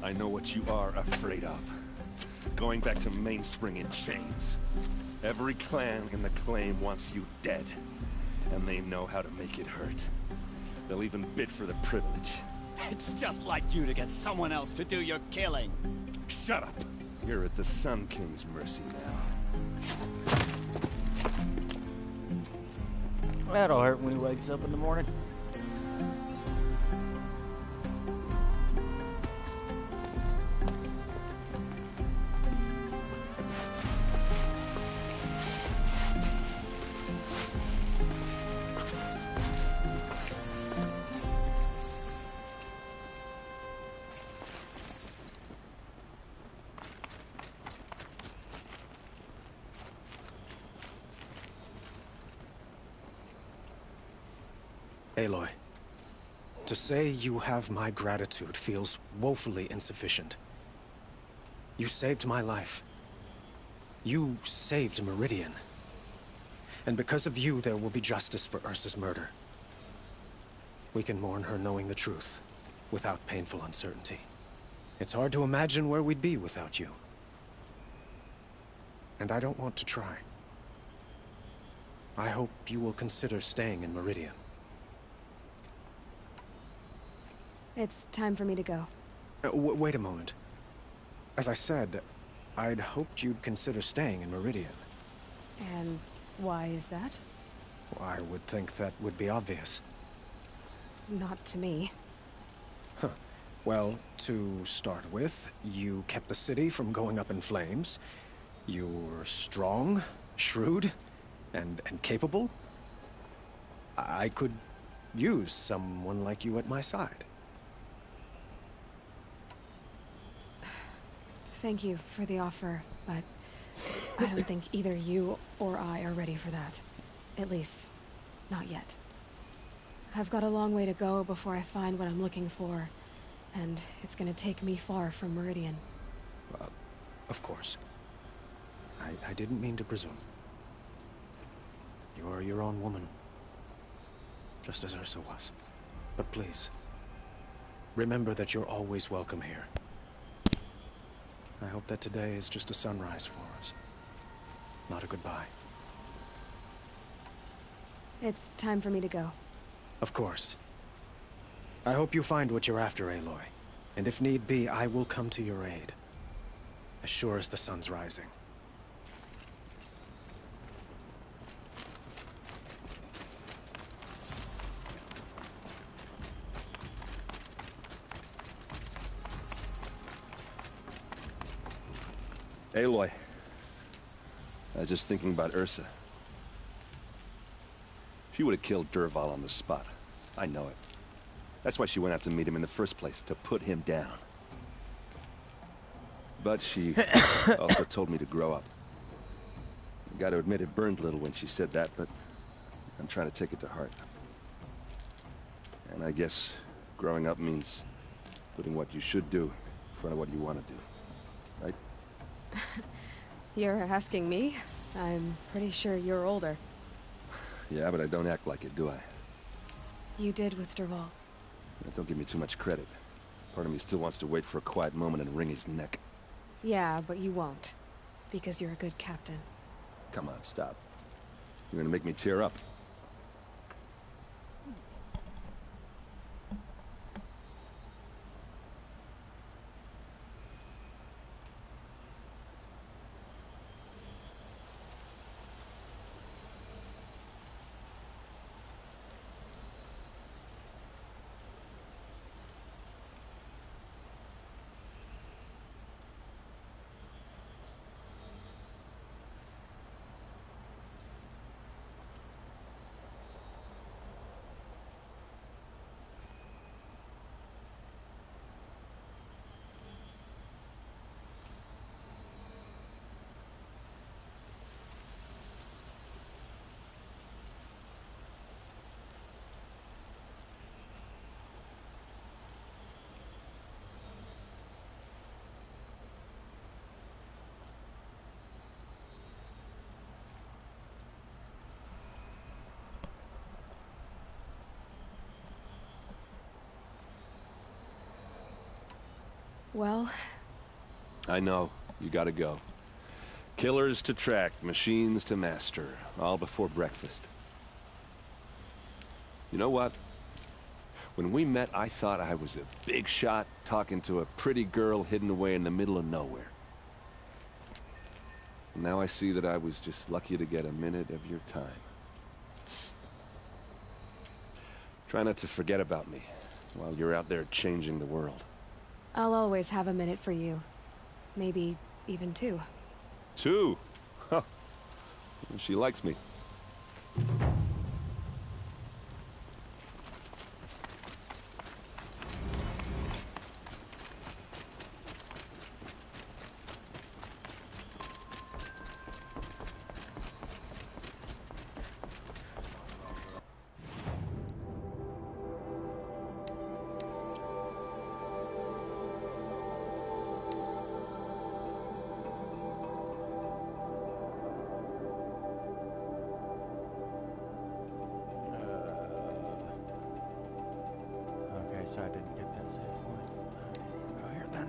I know what you are afraid of. Going back to Mainspring in chains. Every clan in the claim wants you dead. And they know how to make it hurt. They'll even bid for the privilege. It's just like you to get someone else to do your killing. Shut up! You're at the Sun King's mercy now. That'll hurt when he wakes up in the morning. Aloy, to say you have my gratitude feels woefully insufficient. You saved my life. You saved Meridian. And because of you, there will be justice for Ursa's murder. We can mourn her knowing the truth, without painful uncertainty. It's hard to imagine where we'd be without you. And I don't want to try. I hope you will consider staying in Meridian. It's time for me to go. Wait a moment. As I said, I'd hoped you'd consider staying in Meridian. And why is that? I would think that would be obvious. Not to me. Huh. Well, to start with, you kept the city from going up in flames. You're strong, shrewd, and capable. I could use someone like you at my side. Thank you for the offer, but I don't think either you or I are ready for that. At least, not yet. I've got a long way to go before I find what I'm looking for, and it's gonna take me far from Meridian. Of course. I didn't mean to presume. You're your own woman, just as Ursa was. But please, remember that you're always welcome here. I hope that today is just a sunrise for us, not a goodbye. It's time for me to go. Of course. I hope you find what you're after, Aloy. And if need be, I will come to your aid. As sure as the sun's rising. Aloy. I was just thinking about Ursa. She would have killed Dervahl on the spot. I know it. That's why she went out to meet him in the first place, to put him down. But she also told me to grow up. I got to admit it burned a little when she said that, but I'm trying to take it to heart. And I guess growing up means putting what you should do in front of what you want to do. Right? You're asking me? I'm pretty sure you're older. Yeah, but I don't act like it, do I? You did with Dervahl. Don't give me too much credit. Part of me still wants to wait for a quiet moment and wring his neck. Yeah, but you won't. Because you're a good captain. Come on, stop. You're gonna make me tear up. Well? I know. You gotta go. Killers to track, machines to master. All before breakfast. You know what? When we met, I thought I was a big shot talking to a pretty girl hidden away in the middle of nowhere. Now I see that I was just lucky to get a minute of your time. Try not to forget about me while you're out there changing the world. I'll always have a minute for you. Maybe even 2. 2? Huh. She likes me. So I didn't get that save point. Go here then.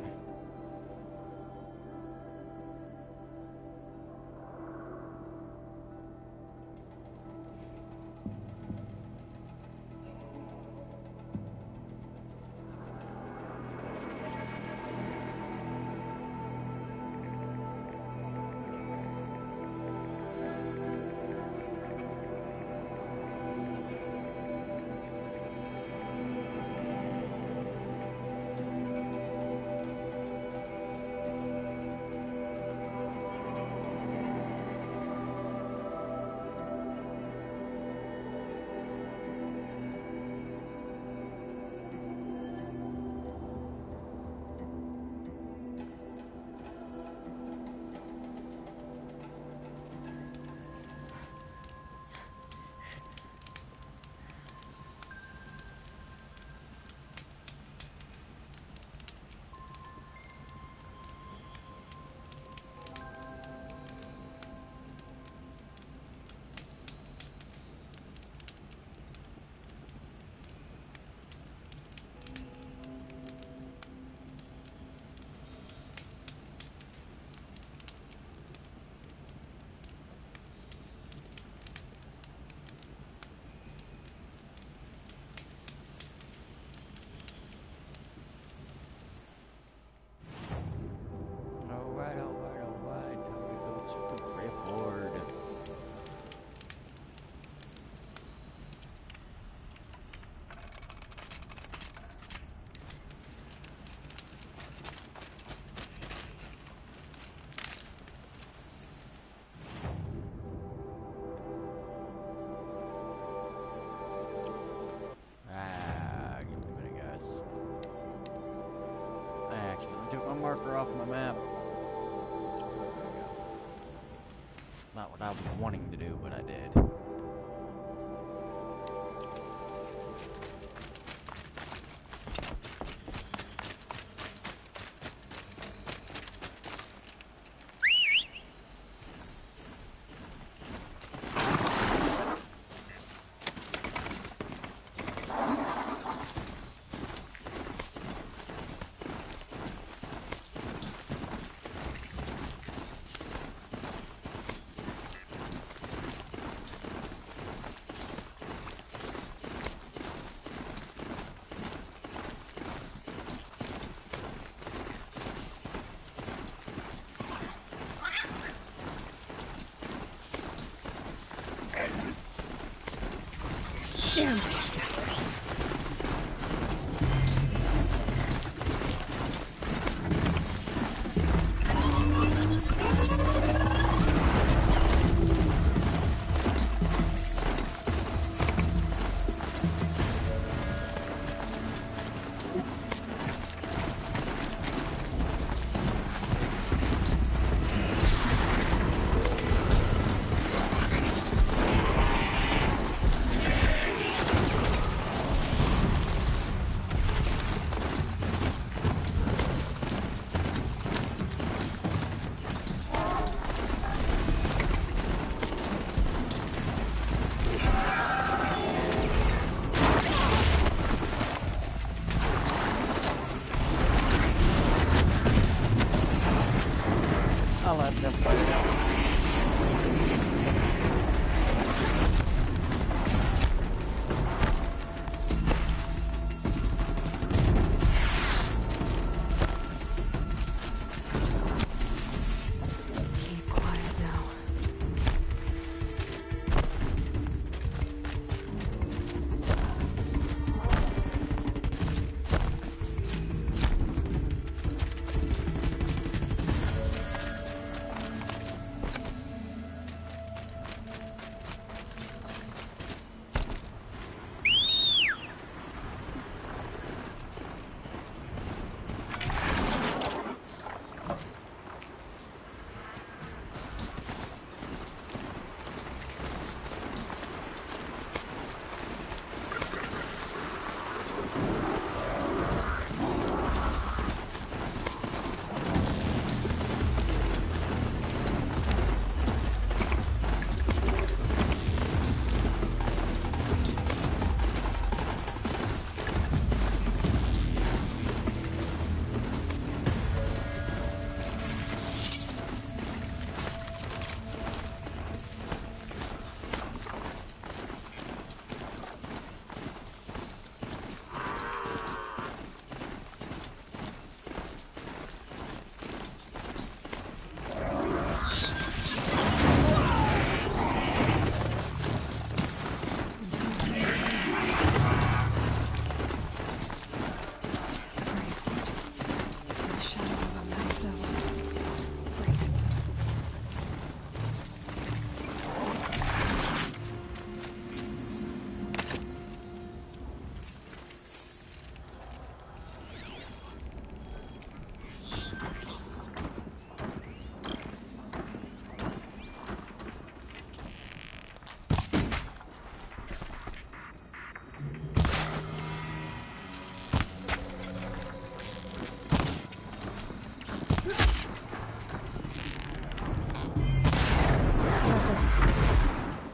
Marker off my map. Not what I was wanting to do, but I did. Damn. I'll let them find out.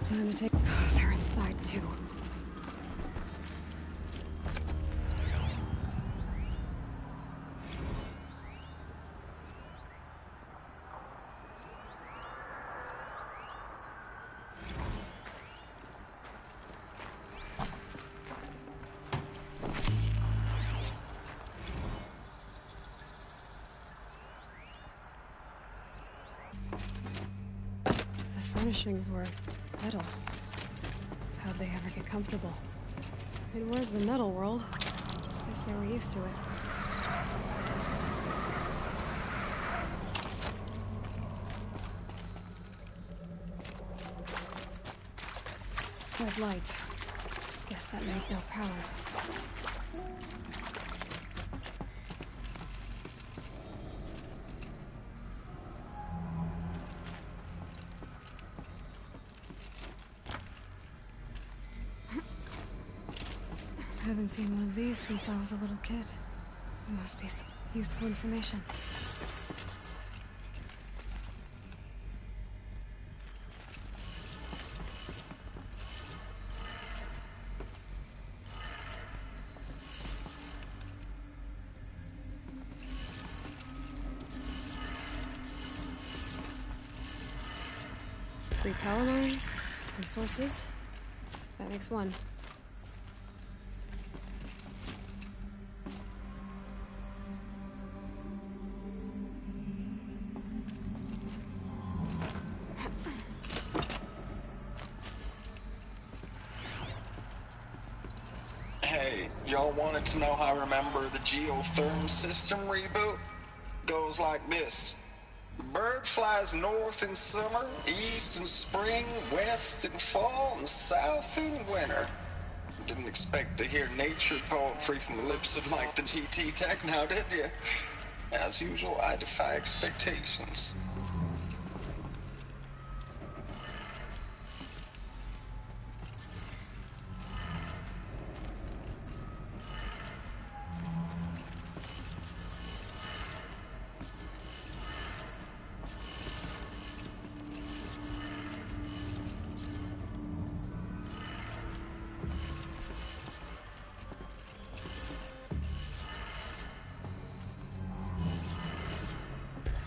Time to take... Oh, they're inside, too. The furnishings were metal. How'd they ever get comfortable? It was the metal world. Guess they were used to it. Red light. Guess that means no power. I haven't seen one of these since I was a little kid. There must be some useful information. Three power lines, resources. That makes one. Hey, y'all wanted to know how I remember the geotherm system reboot? Goes like this. Bird flies north in summer, east in spring, west in fall, and south in winter. Didn't expect to hear nature poetry from the lips of Mike the GT Tech now, did you? As usual, I defy expectations.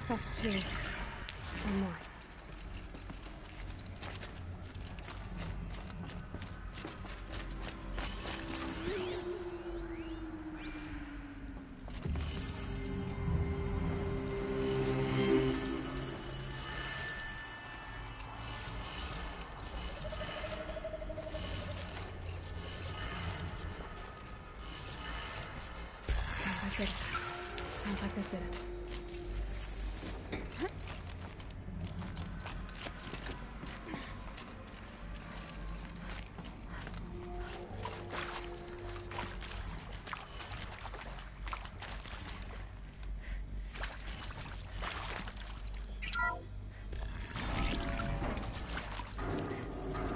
That's two. One more. That did it. Sounds like that did it.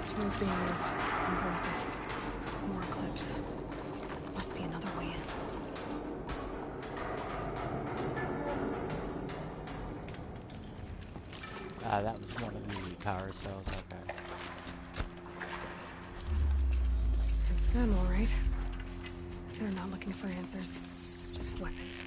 Tools being used. And voices. More eclipse. Must be another way in. Ah, that was one of the power cells, okay. It's them, all right. They're not looking for answers. Just weapons.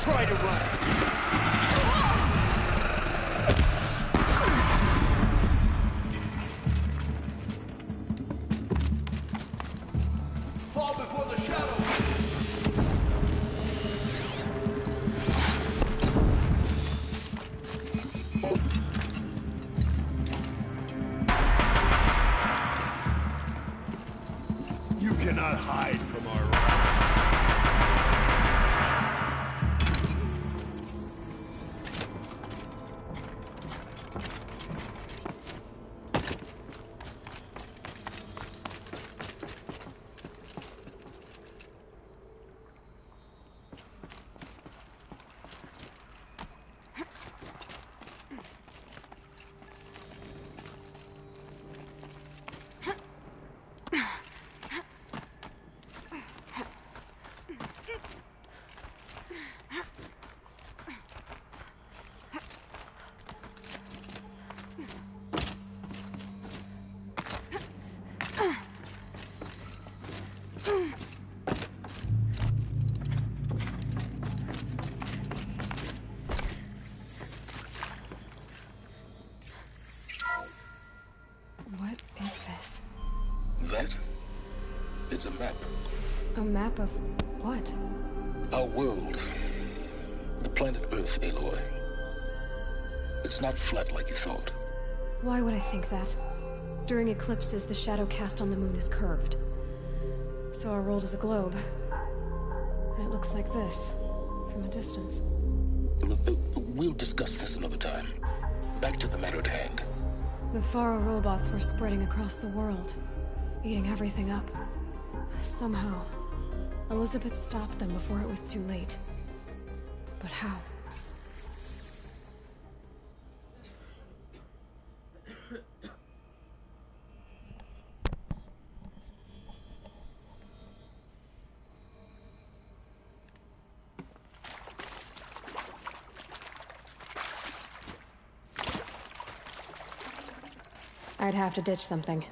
Try to run. Fall before the shadow. You cannot hide from our wrath. What is this? That? It's a map. A map of what? Our world. The planet Earth, Aloy. It's not flat like you thought. Why would I think that? During eclipses, the shadow cast on the moon is curved. So our world is a globe. And it looks like this, from a distance. We'll discuss this another time. Back to the matter at hand. The Faro robots were spreading across the world, eating everything up. Somehow, Elizabeth stopped them before it was too late. But how? I'd have to ditch something.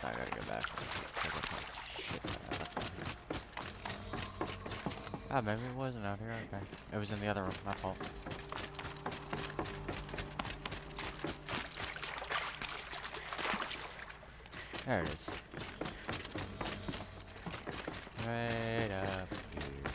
I gotta go back. Shit. Ah, maybe it wasn't out here. Okay. It was in the other room. My fault. There it is. Right up here.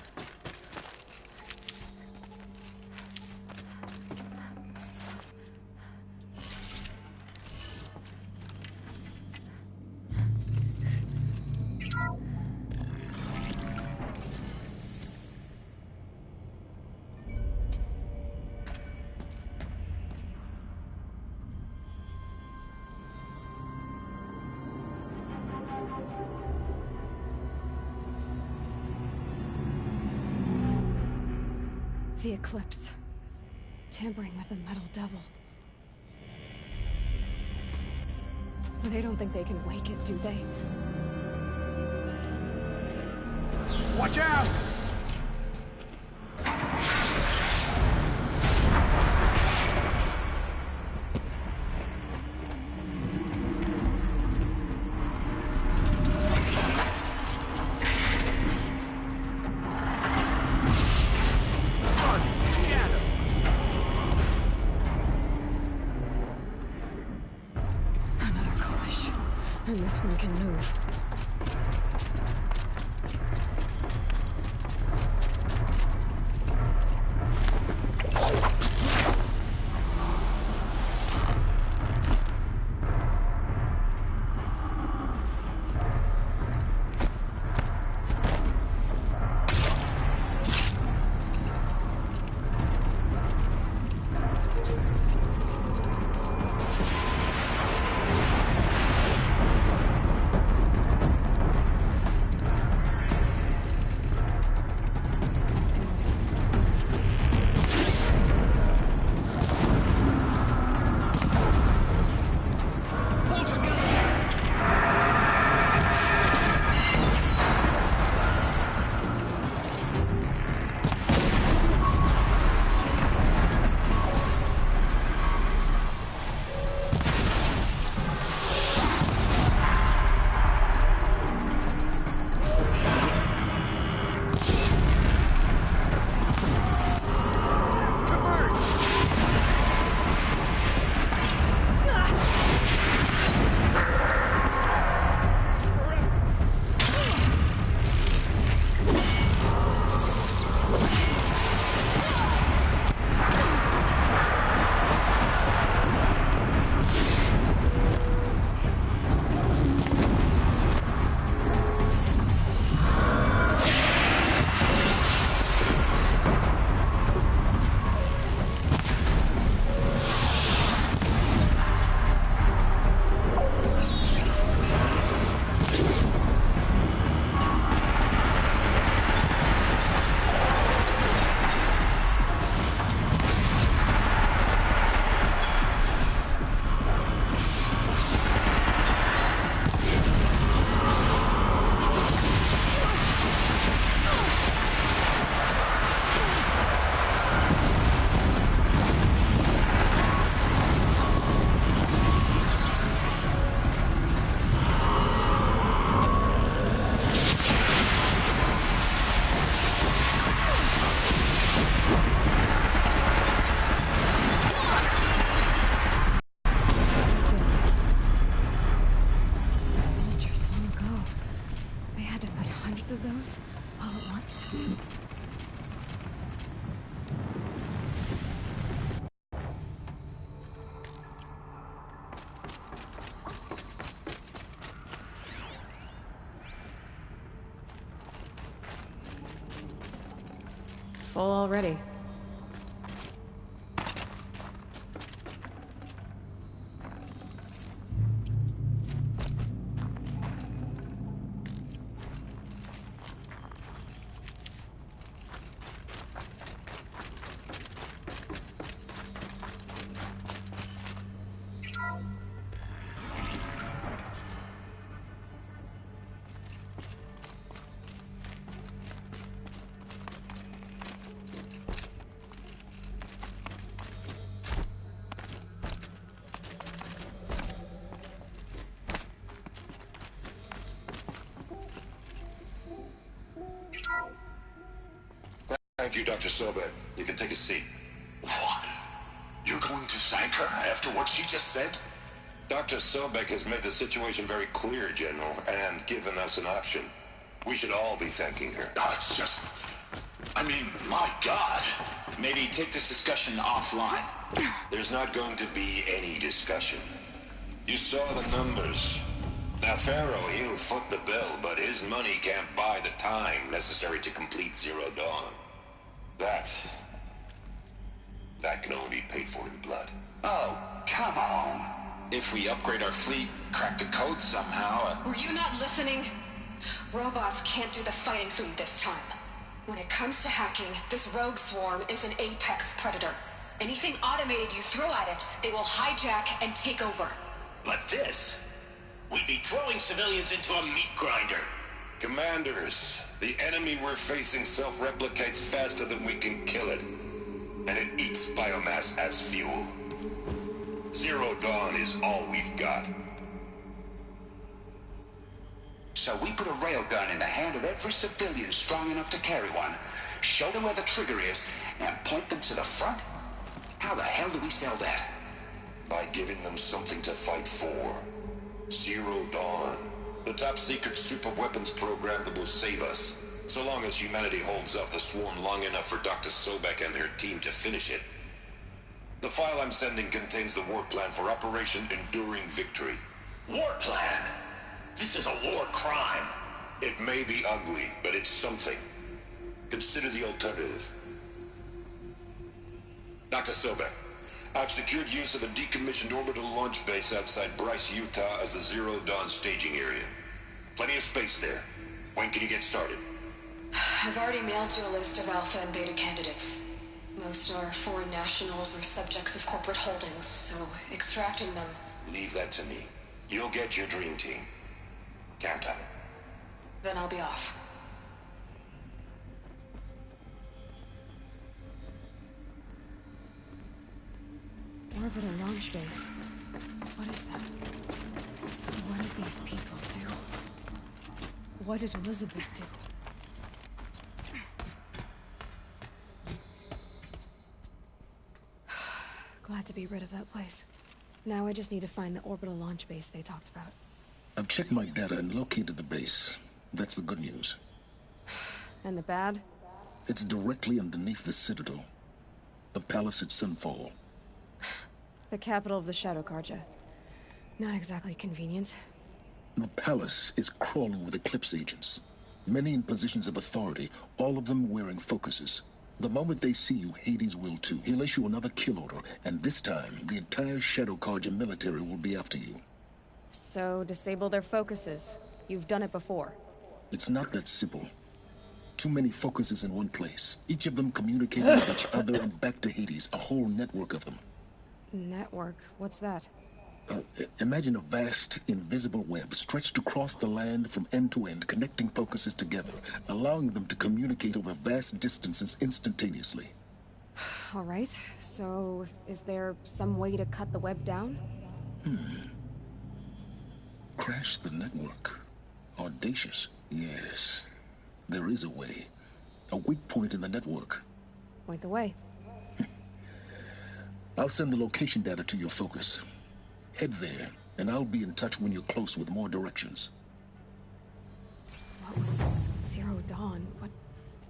The eclipse. Tampering with the metal devil. They don't think they can wake it, do they? Watch out! And this one can move. Of those all at once. Full already. Thank you, Dr. Sobek. You can take a seat. What? You're going to thank her after what she just said? Dr. Sobek has made the situation very clear, General, and given us an option. We should all be thanking her. Oh, it's just... I mean, my God. Maybe take this discussion offline. There's not going to be any discussion. You saw the numbers. Now, Pharaoh, he'll foot the bill, but his money can't buy the time necessary to complete Zero Dawn. That can only be paid for in blood. Oh, come on. If we upgrade our fleet, crack the code somehow... Were you not listening? Robots can't do the fighting for you this time. When it comes to hacking, this rogue swarm is an apex predator. Anything automated you throw at it, they will hijack and take over. But this... we'd be throwing civilians into a meat grinder. Commanders, the enemy we're facing self-replicates faster than we can kill it. And it eats biomass as fuel. Zero Dawn is all we've got. So we put a railgun in the hand of every civilian strong enough to carry one, show them where the trigger is, and point them to the front? How the hell do we sell that? By giving them something to fight for. Zero Dawn. The top-secret super-weapons program that will save us. So long as humanity holds off the swarm long enough for Dr. Sobek and her team to finish it. The file I'm sending contains the war plan for Operation Enduring Victory. War plan? This is a war crime. It may be ugly, but it's something. Consider the alternative. Dr. Sobek, I've secured use of a decommissioned orbital launch base outside Bryce, Utah as the Zero Dawn staging area. Plenty of space there. When can you get started? I've already mailed you a list of alpha and beta candidates. Most are foreign nationals or subjects of corporate holdings, so extracting them... Leave that to me. You'll get your dream team. Count on it. Then I'll be off. Orbital launch base. What is that? What did these people do? What did Elizabeth do? Glad to be rid of that place. Now I just need to find the orbital launch base they talked about. I've checked my data and located the base. That's the good news. And the bad? It's directly underneath the Citadel. The palace at Sunfall. The capital of the Shadow Carja. Not exactly convenient. The palace is crawling with Eclipse agents. Many in positions of authority, all of them wearing focuses. The moment they see you, Hades will too. He'll issue another kill order, and this time, the entire Shadow Carja military will be after you. So, disable their focuses. You've done it before. It's not that simple. Too many focuses in one place. Each of them communicating with each other and back to Hades, a whole network of them. Network? What's that? Imagine a vast, invisible web stretched across the land from end to end, connecting focuses together, allowing them to communicate over vast distances instantaneously. All right, so is there some way to cut the web down? Crash the network. Audacious. Yes, there is a way. A weak point in the network. Point the way. I'll send the location data to your focus. Head there, and I'll be in touch when you're close with more directions. What was Zero Dawn? What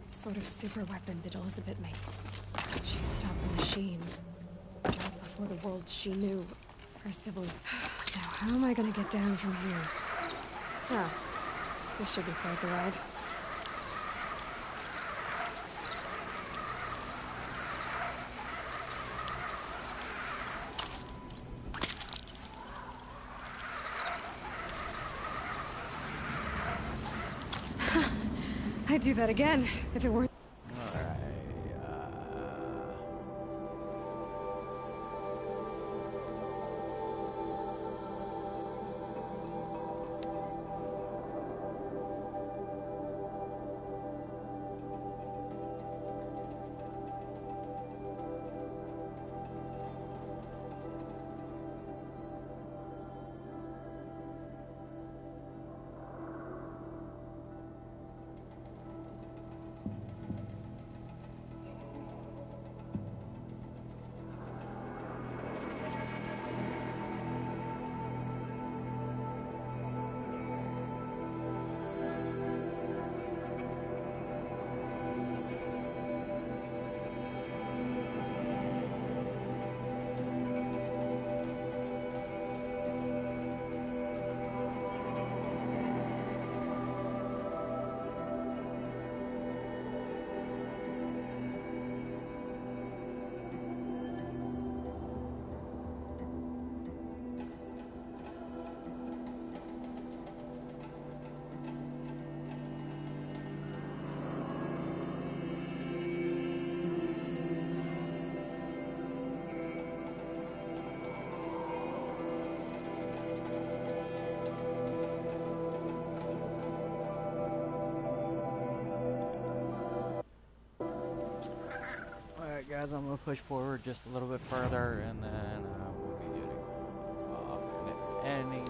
sort of super weapon did Elizabeth make? She stopped the machines. Right before the world she knew. Her sibling. Now, how am I gonna get down from here? Ah, this should be quite the ride. I'd do that again, if it weren't... guys, I'm gonna push forward just a little bit further, and then we'll be getting off and ending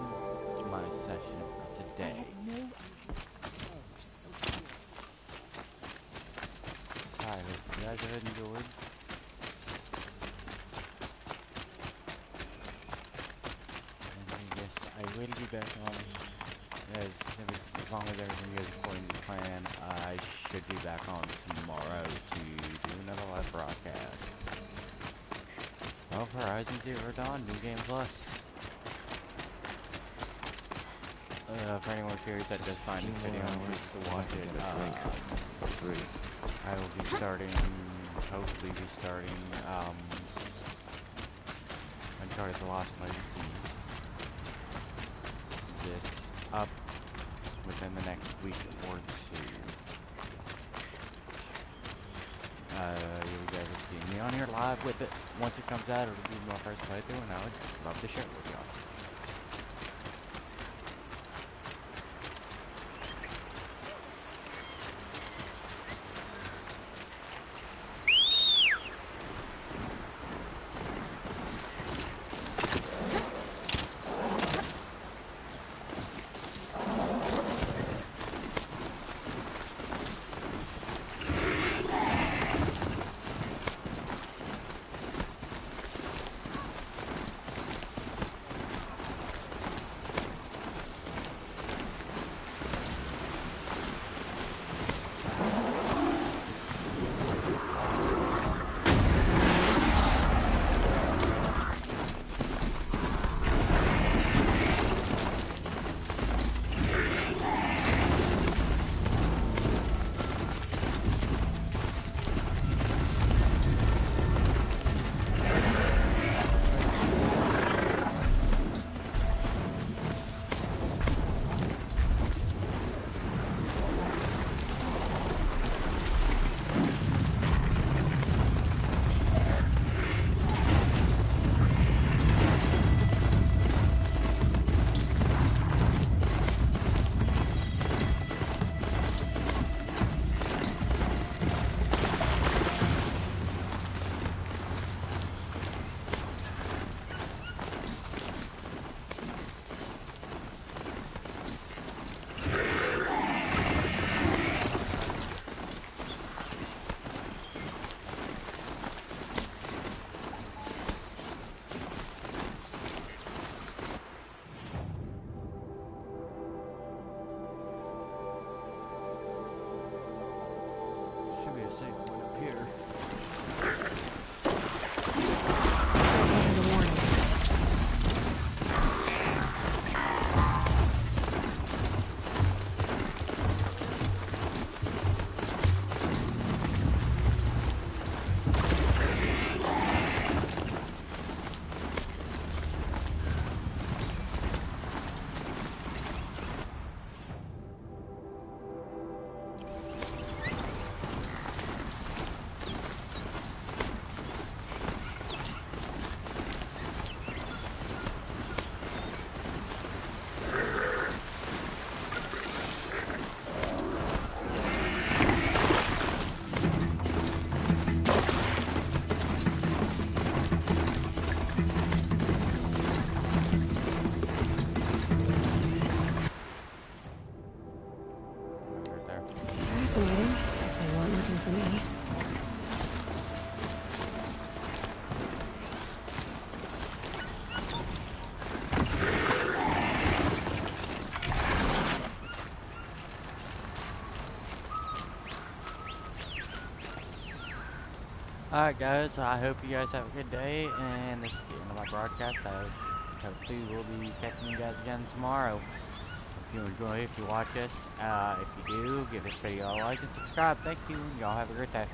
my session for today. I hope you guys have enjoyed. And yes, I will be back on, as long as everything goes according to plan. I should be back on tomorrow to do another live broadcast of Horizon Zero Dawn NewGame Plus. For anyone curious that does find this video and wants to watch it, I will be starting, hopefully be starting, Uncharted The Lost Legacies this up within the next week or two. You guys will see me on here live with it. Once it comes out, it'll be my first playthrough, and I would love to share it with y'all. Safe point up here. Fascinating. They weren't looking for me. Alright guys, I hope you guys have a good day, and this is the end of my broadcast. I hopefully will be catching you guys again tomorrow. If you enjoy, if you watch this, if you do, give this video a like and subscribe. Thank you, and y'all have a great day.